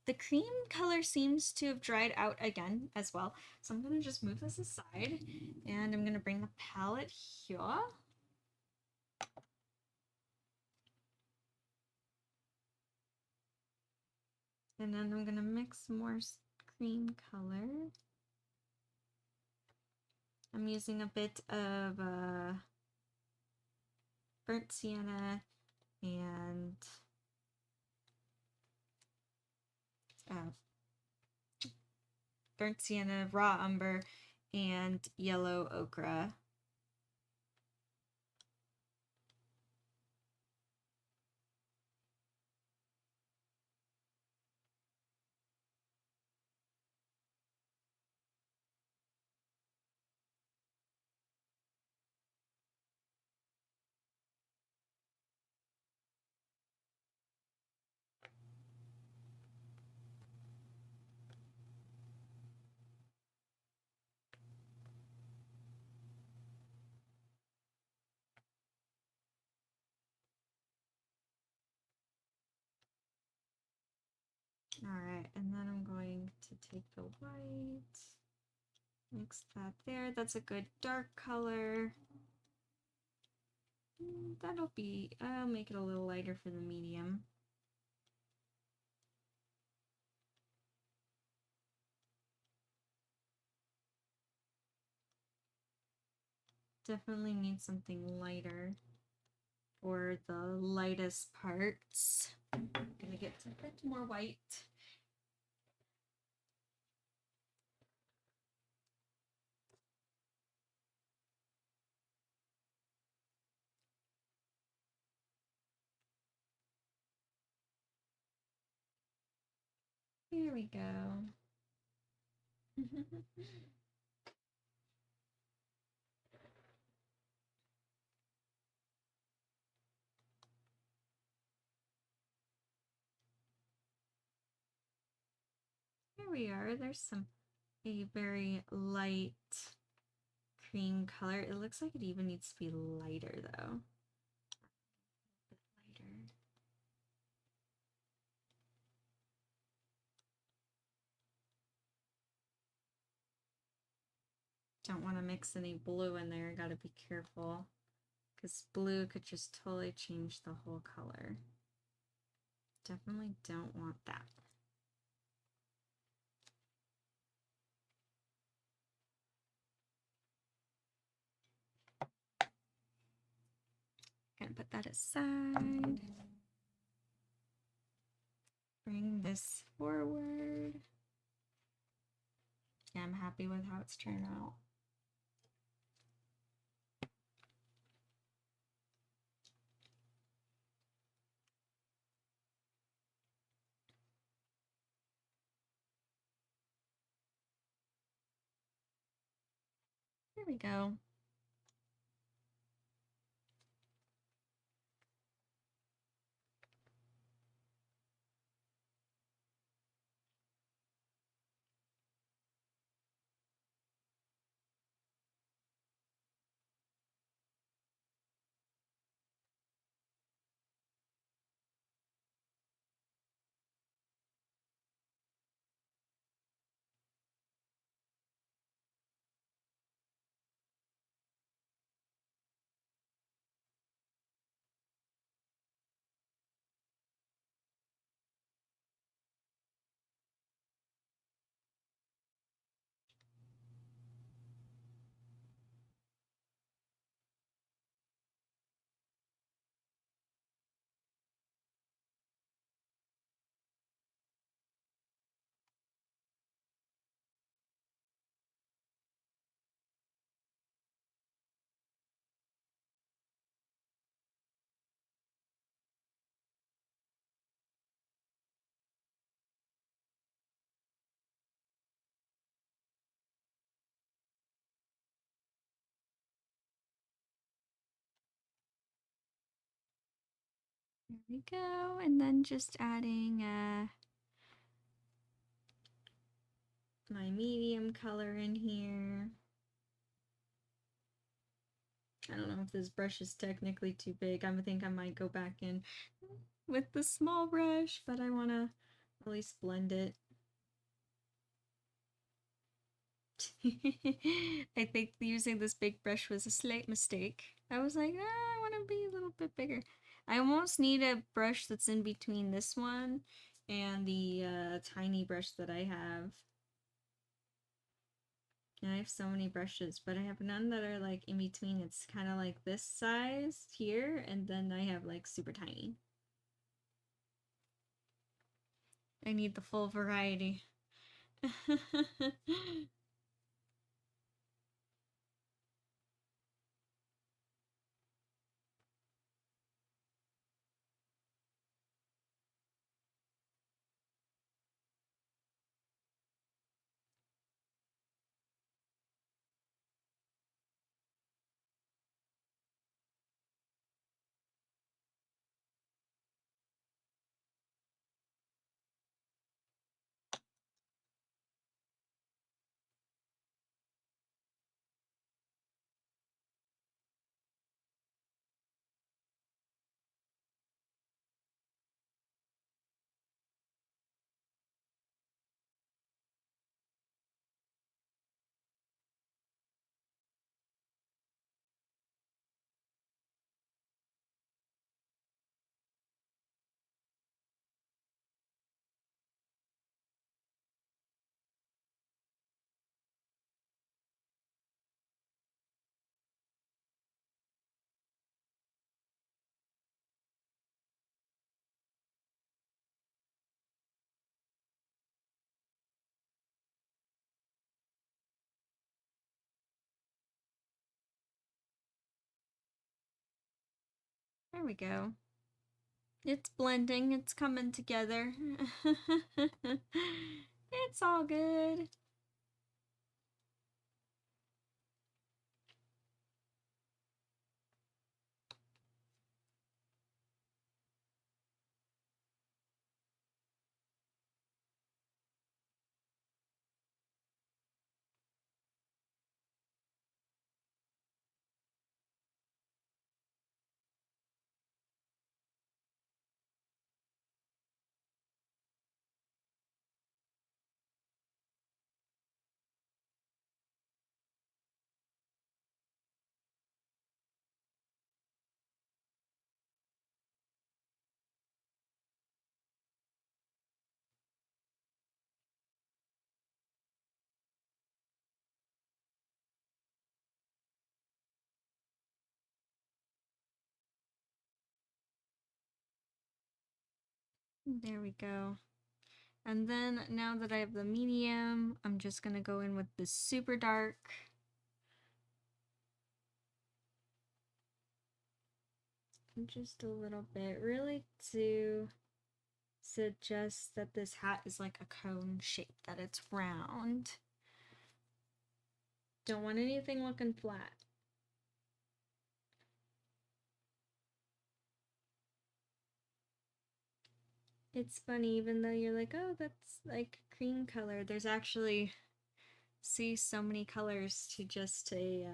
the cream color seems to have dried out again as well, so I'm gonna just move this aside, and I'm gonna bring the palette here. And then I'm gonna mix more cream color. I'm using a bit of burnt sienna and uh, raw umber, and yellow ochre. Alright, and then I'm going to take the white, mix that there. That's a good dark color. I'll make it a little lighter for the medium. Definitely need something lighter for the lightest parts. I'm gonna get a bit more white. Here we go. Here we are. There's a very light cream color. It looks like it even needs to be lighter though. A bit lighter. Don't want to mix any blue in there. Gotta be careful, because blue could just totally change the whole color. Definitely don't want that. Gonna put that aside. Bring this forward. Yeah, I'm happy with how it's turned out. There we go. we go. And then just adding my medium color in here. I don't know if this brush is technically too big. I think I might go back in with the small brush, but I want to at least blend it. I think using this big brush was a slight mistake. I was like, I want to be a little bit bigger. I almost need a brush that's in between this one and the tiny brush that I have. And I have so many brushes, but I have none that are like in between. It's kind of like this size here, and then I have like super tiny. I need the full variety. There we go. It's blending, it's coming together. It's all good. There we go. And then now that I have the medium, I'm just gonna go in with the super dark. Just a little bit, really to suggest that this hat is like a cone shape, that it's round. Don't want anything looking flat. It's funny, even though you're like, oh, that's like cream color, there's actually, see, so many colors to just a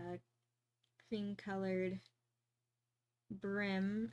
cream colored brim.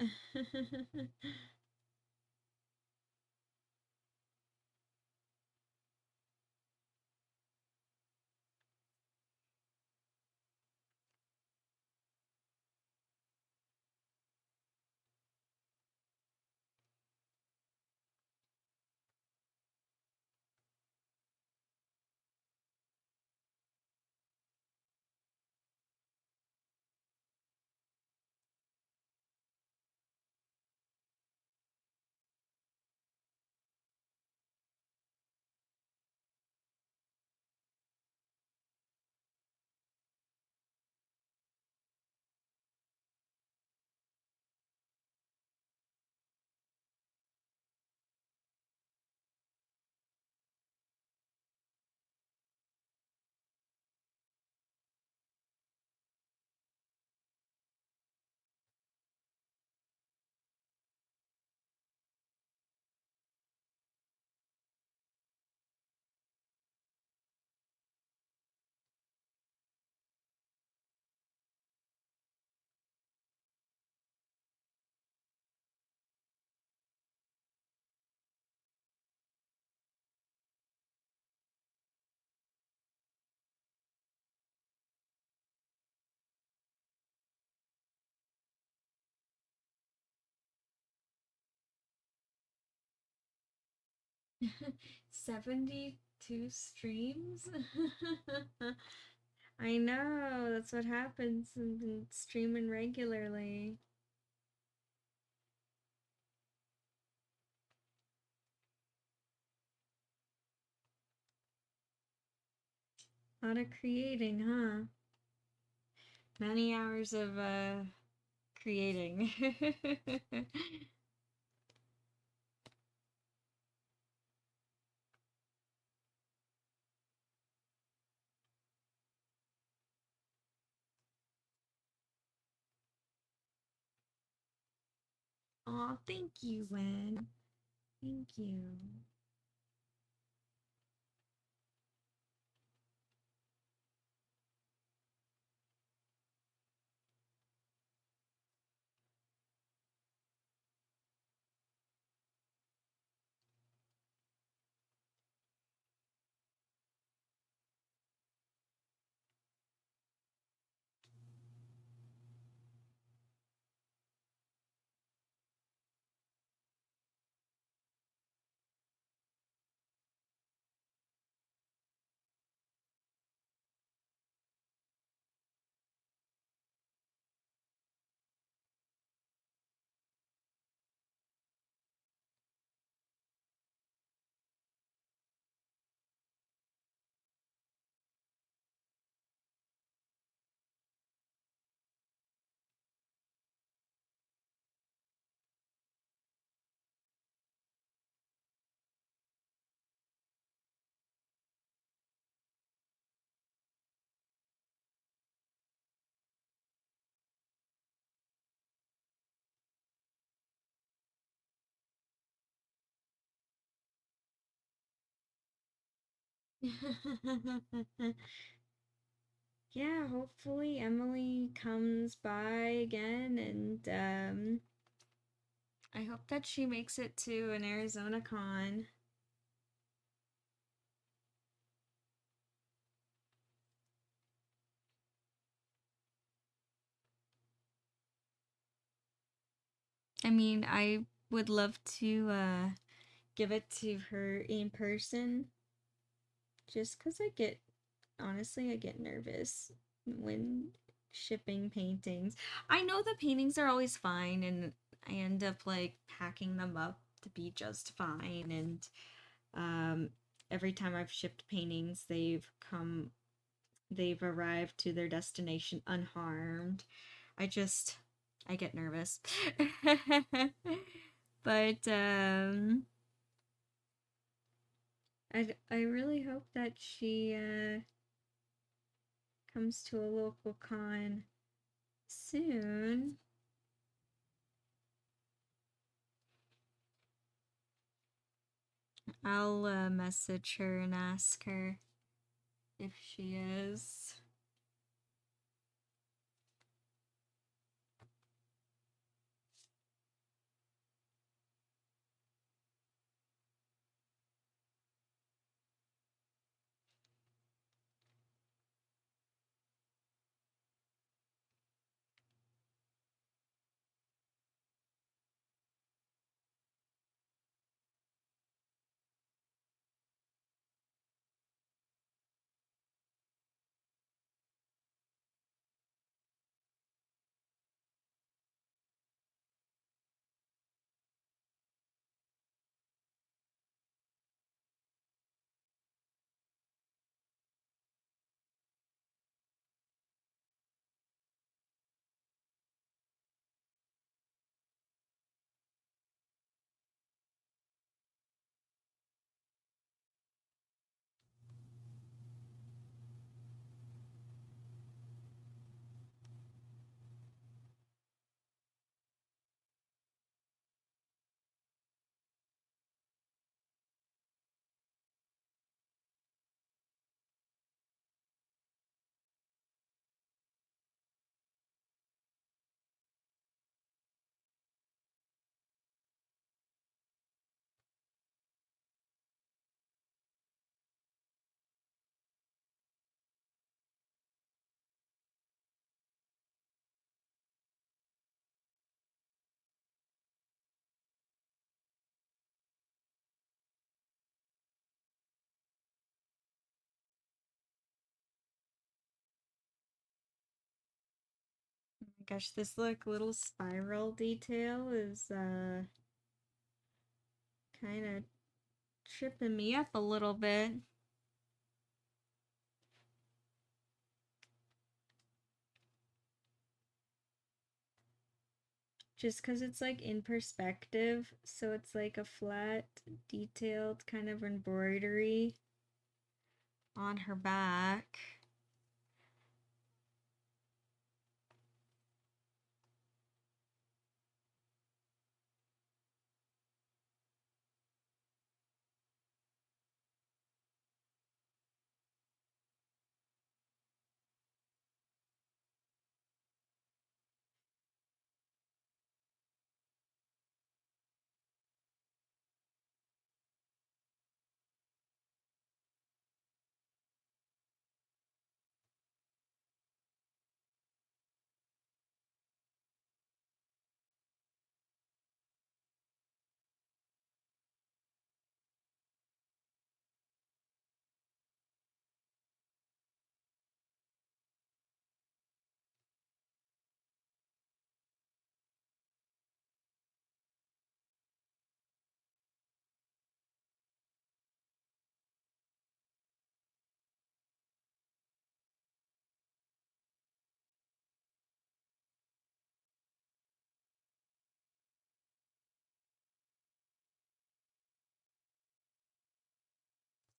72 streams? I know, that's what happens in streaming regularly. A lot of creating, huh? Many hours of creating. Aw, thank you, Wen. Thank you. Yeah, hopefully Emily comes by again and I hope that she makes it to an Arizona con. I mean, I would love to give it to her in person just cuz I get nervous when shipping paintings. I know the paintings are always fine and I end up like packing them up to be just fine and um every time I've shipped paintings, they've arrived to their destination unharmed. I just I get nervous. But I really hope that she comes to a local con soon. I'll message her and ask her if she is. Gosh, this like little spiral detail is kind of tripping me up a little bit. Just because it's like in perspective, so it's like a flat, detailed kind of embroidery on her back.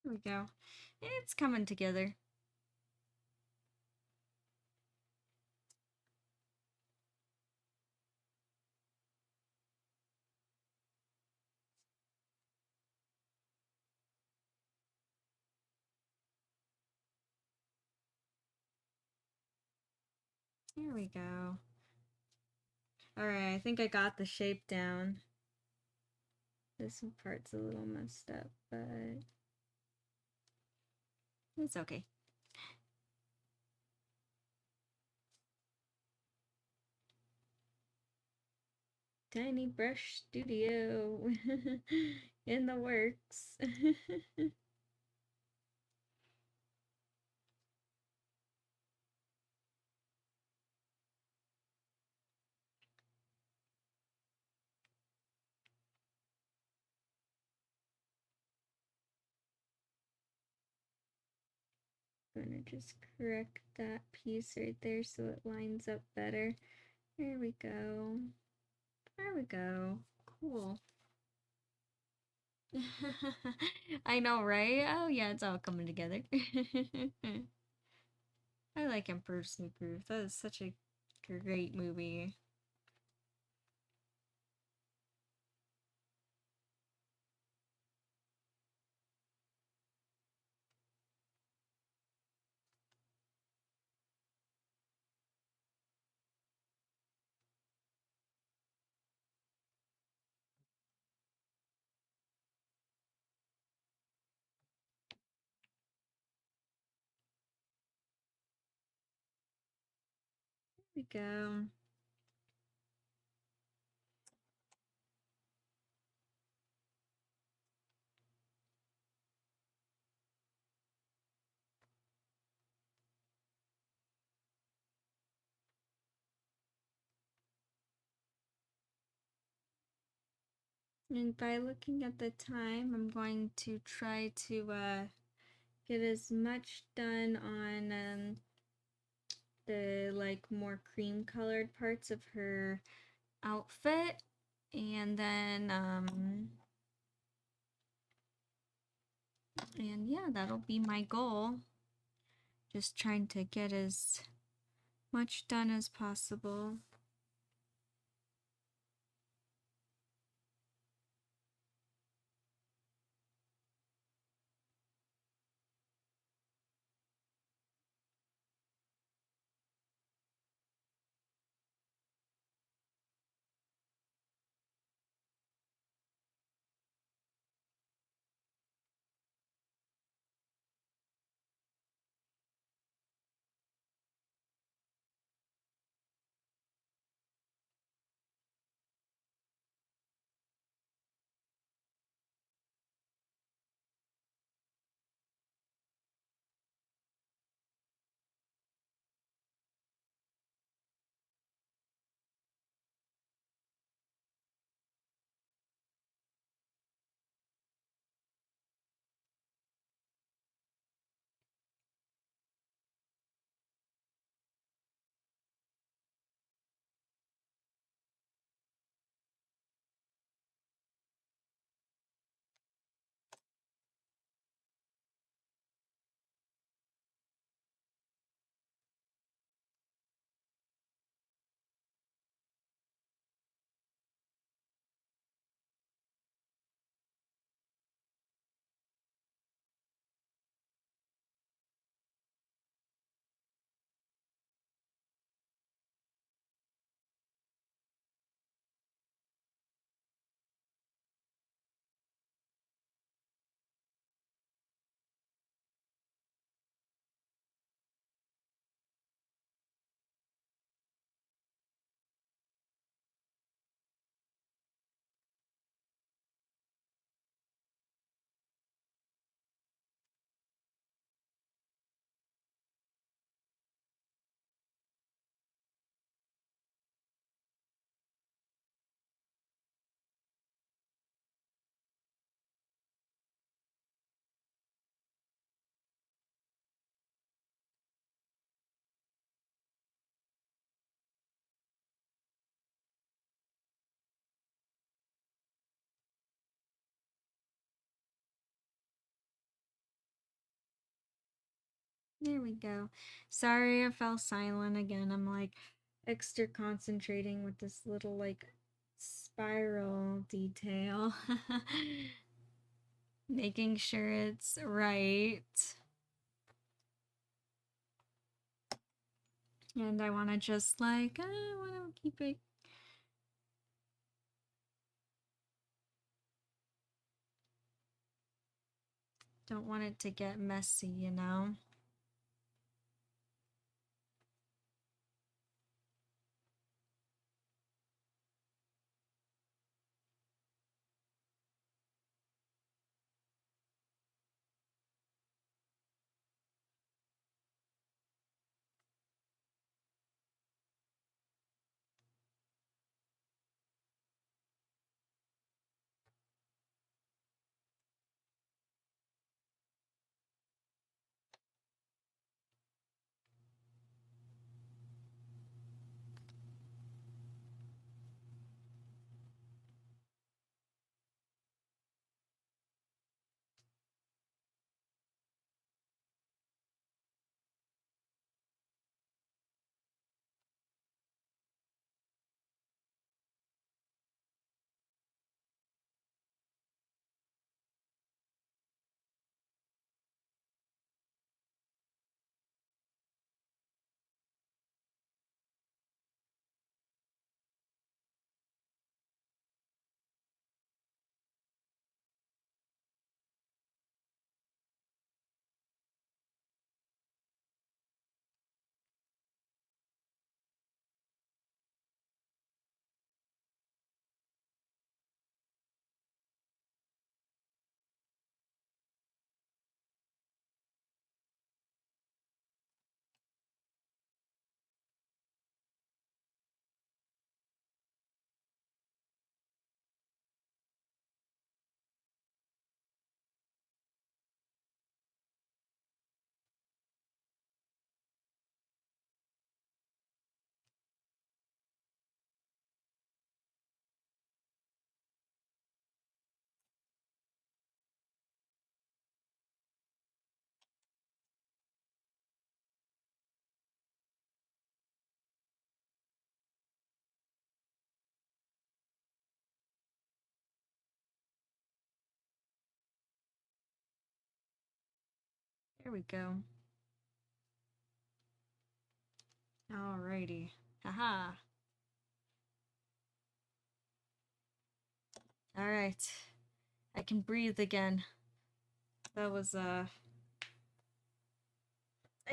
There we go. It's coming together. There we go. Alright, I think I got the shape down. This part's a little messed up, but it's okay. Tiny Brush Studio in the works. I'm gonna just correct that piece right there so it lines up better. There we go. There we go. Cool. I know, right? Oh yeah, it's all coming together. I like Emperor's New Groove. That is such a great movie. There we go. And by looking at the time, I'm going to try to get as much done on the like more cream colored parts of her outfit, and then and yeah, that'll be my goal. Just trying to get as much done as possible. There we go. Sorry, I fell silent again. I'm like extra concentrating with this little like spiral detail. Making sure it's right. And I want to just like, I want to keep it. Don't want it to get messy, you know? There we go. Alrighty. Haha. Alright. I can breathe again. That was, I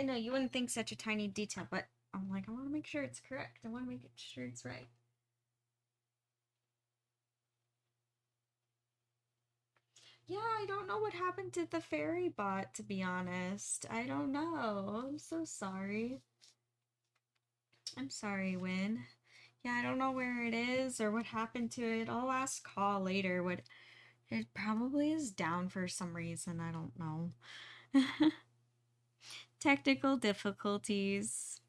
know you wouldn't think such a tiny detail, but I'm like, I want to make sure it's correct. I want to make sure it's right. Yeah, I don't know what happened to the fairy bot, to be honest. I don't know. I'm so sorry. I'm sorry, Win. Yeah, I don't know where it is or what happened to it. I'll ask Call later. What it probably is down for some reason. I don't know. Technical difficulties.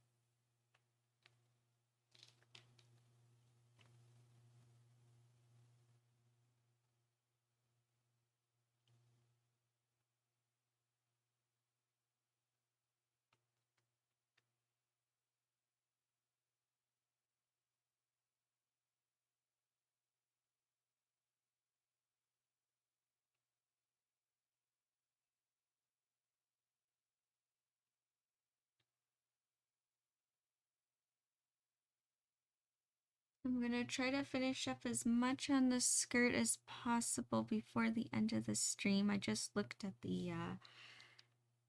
I'm gonna try to finish up as much on the skirt as possible before the end of the stream. I just looked at the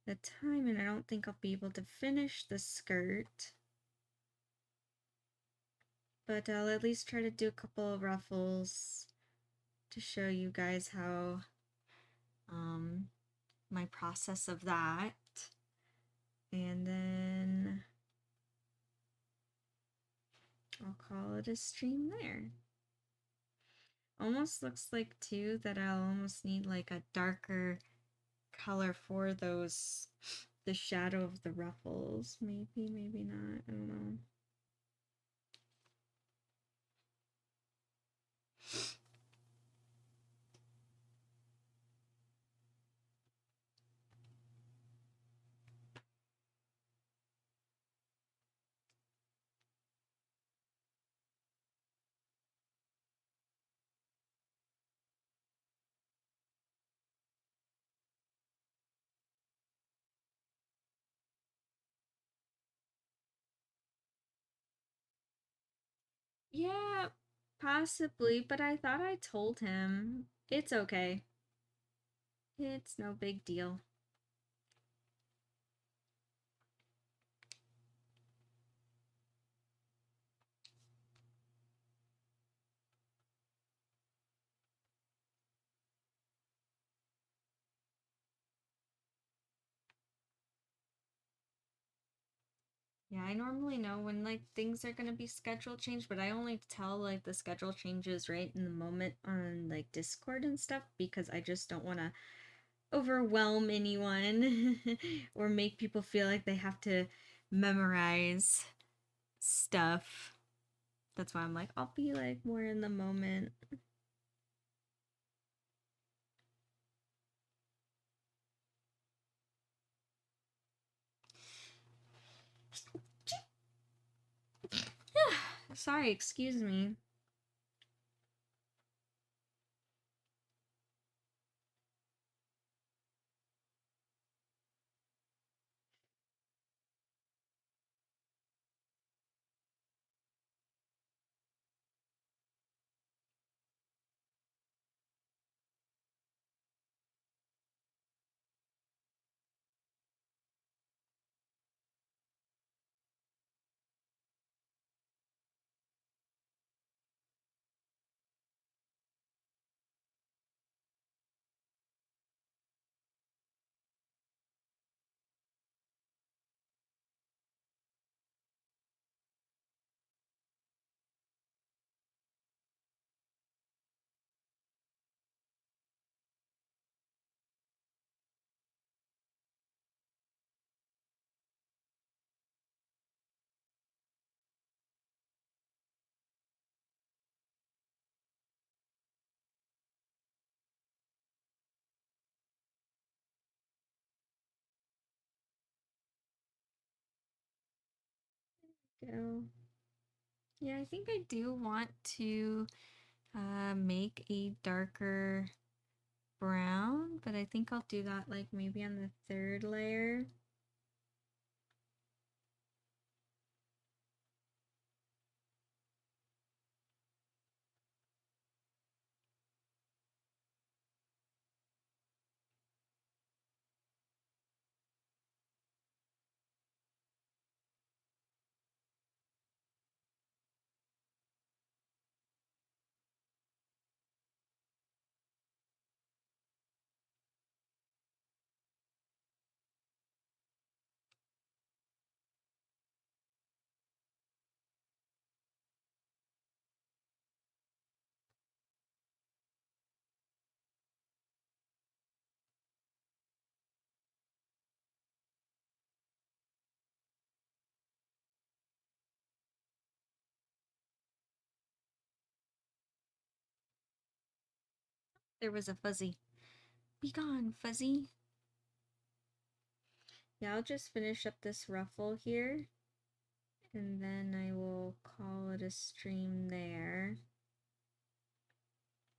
time and I don't think I'll be able to finish the skirt. But I'll at least try to do a couple of ruffles to show you guys how my process of that. And then I'll call it a stream there. Almost looks like too that I'll almost need like a darker color for those, the shadow of the ruffles. Maybe, maybe not. I don't know. Yeah, possibly, but I thought I told him. It's okay. It's no big deal. Yeah, I normally know when like things are gonna be schedule changed, but I only tell like the schedule changes right in the moment on like Discord and stuff because I just don't want to overwhelm anyone or make people feel like they have to memorize stuff. That's why I'm like, I'll be like more in the moment. Sorry, excuse me. Go. Yeah, I think I do want to make a darker brown, but I think I'll do that like maybe on the third layer. There was a fuzzy. Be gone, fuzzy. Yeah, I'll just finish up this ruffle here, and then I will call it a stream there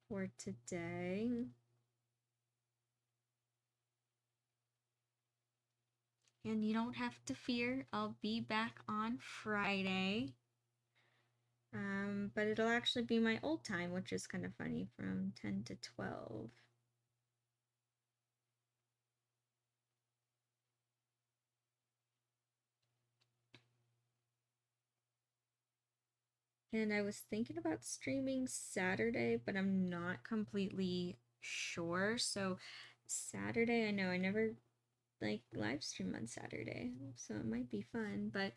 for today. And you don't have to fear, I'll be back on Friday. But it'll actually be my old time, which is kind of funny, from 10 to 12. And I was thinking about streaming Saturday, but I'm not completely sure. So Saturday, I know I never like live stream on Saturday, so it might be fun, but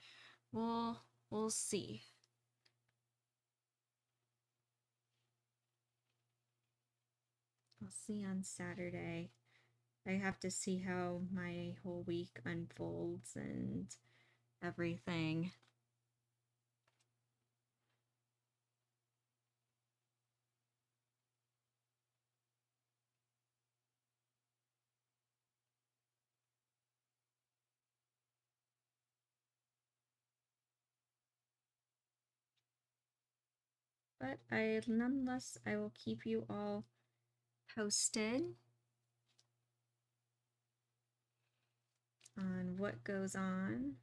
we'll see. I'll see on Saturday. I have to see how my whole week unfolds and everything. But I nonetheless I will keep you all posted on what goes on.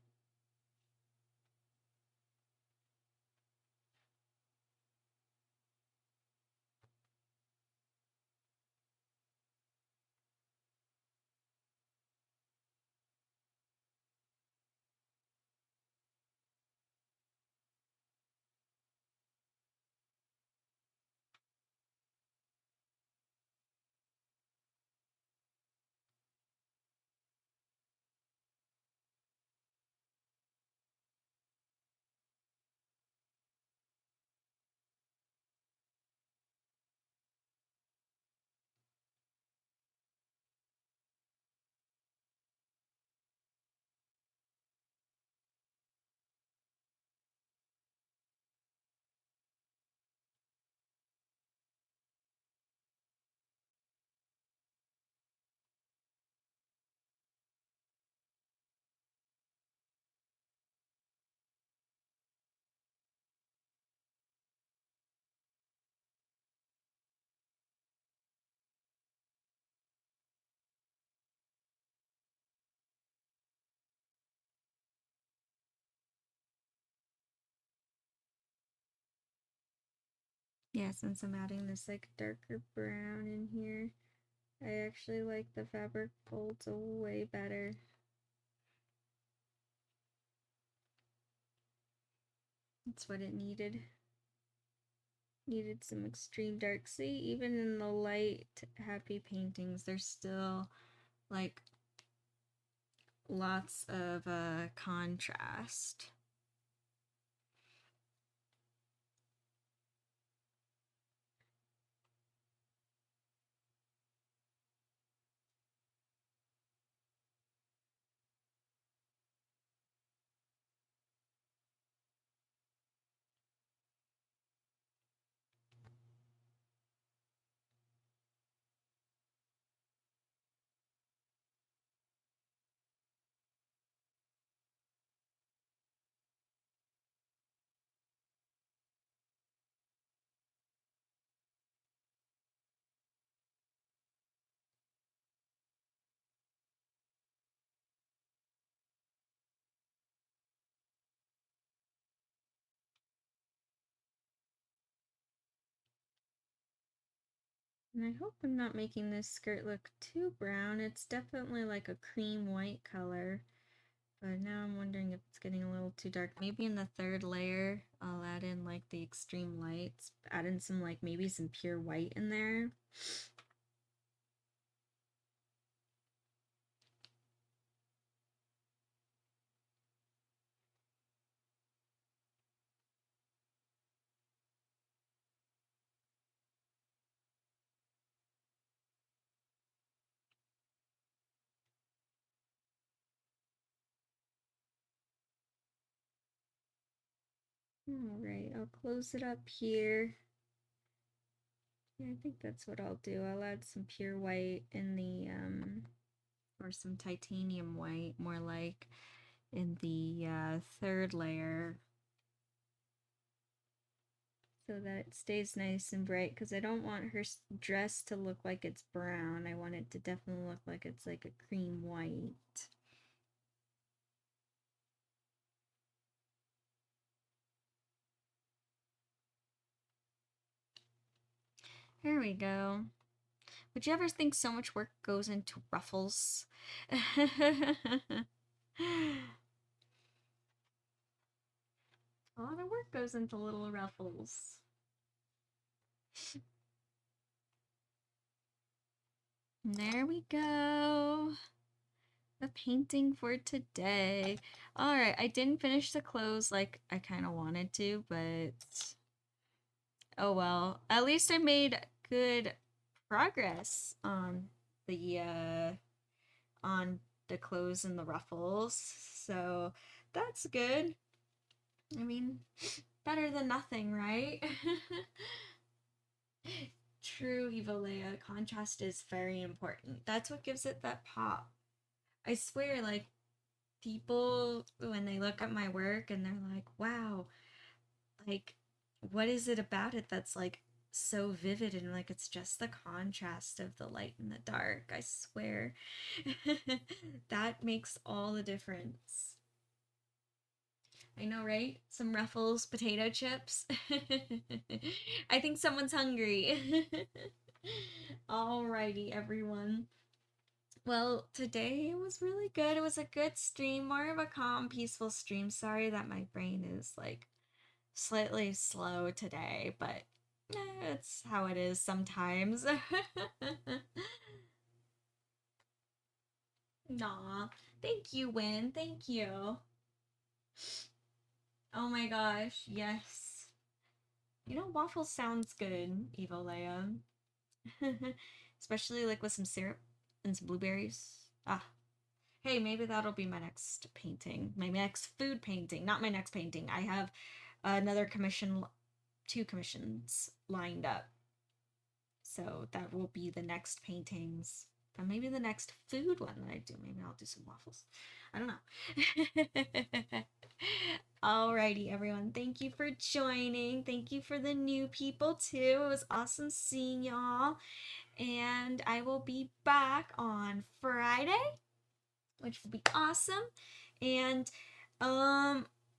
Yeah, since I'm adding this like darker brown in here, I actually like the fabric folds way better. That's what it needed. Needed some extreme dark. See, even in the light, happy paintings, there's still like lots of contrast. And I hope I'm not making this skirt look too brown. It's definitely like a cream white color. But now I'm wondering if it's getting a little too dark. Maybe in the third layer, I'll add in like the extreme lights. Add in some like maybe some pure white in there. All right, I'll close it up here. Yeah, I think that's what I'll do. I'll add some pure white in the, or some titanium white, more like in the third layer, so that it stays nice and bright, because I don't want her dress to look like it's brown. I want it to definitely look like it's like a cream white. There we go. Would you ever think so much work goes into ruffles? A lot of work goes into little ruffles. There we go. The painting for today. Alright, I didn't finish the clothes like I kind of wanted to, but oh well. At least I made good progress on the clothes and the ruffles. So that's good. I mean, better than nothing, right? True, Evolea. Contrast is very important. That's what gives it that pop. I swear, like, people, when they look at my work and they're like, wow, like, what is it about it that's like so vivid? And like, it's just the contrast of the light and the dark. I swear. That makes all the difference. I know, right? Some Ruffles potato chips. I think someone's hungry. Alrighty, everyone. Well, today was really good. It was a good stream, more of a calm, peaceful stream. Sorry that my brain is like slightly slow today, but it's how it is sometimes. Nah, thank you, Win. Thank you. Oh my gosh, yes. You know, waffles sounds good, Evo Leia. Especially like with some syrup and some blueberries. Ah, hey, maybe that'll be my next painting. My next food painting. Not my next painting. I have another commission, two commissions lined up. So that will be the next paintings. But maybe the next food one that I do. Maybe I'll do some waffles. I don't know. Alrighty, everyone. Thank you for joining. Thank you for the new people, too. It was awesome seeing y'all. And I will be back on Friday, which will be awesome. And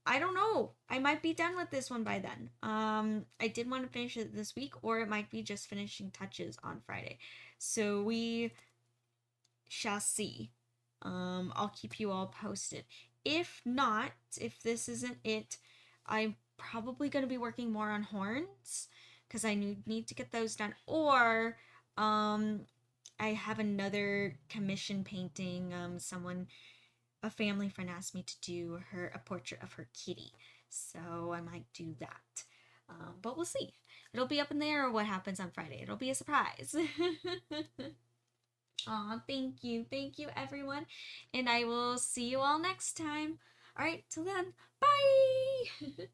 I don't know. I might be done with this one by then. I did want to finish it this week, or it might be just finishing touches on Friday. So we shall see. I'll keep you all posted. If not, if this isn't it, I'm probably going to be working more on horns because I need to get those done. Or um, I have another commission painting. A family friend asked me to do a portrait of her kitty, so I might do that. But we'll see. It'll be up in the air what happens on Friday. It'll be a surprise. Aw, thank you, everyone, and I will see you all next time. All right, till then, bye.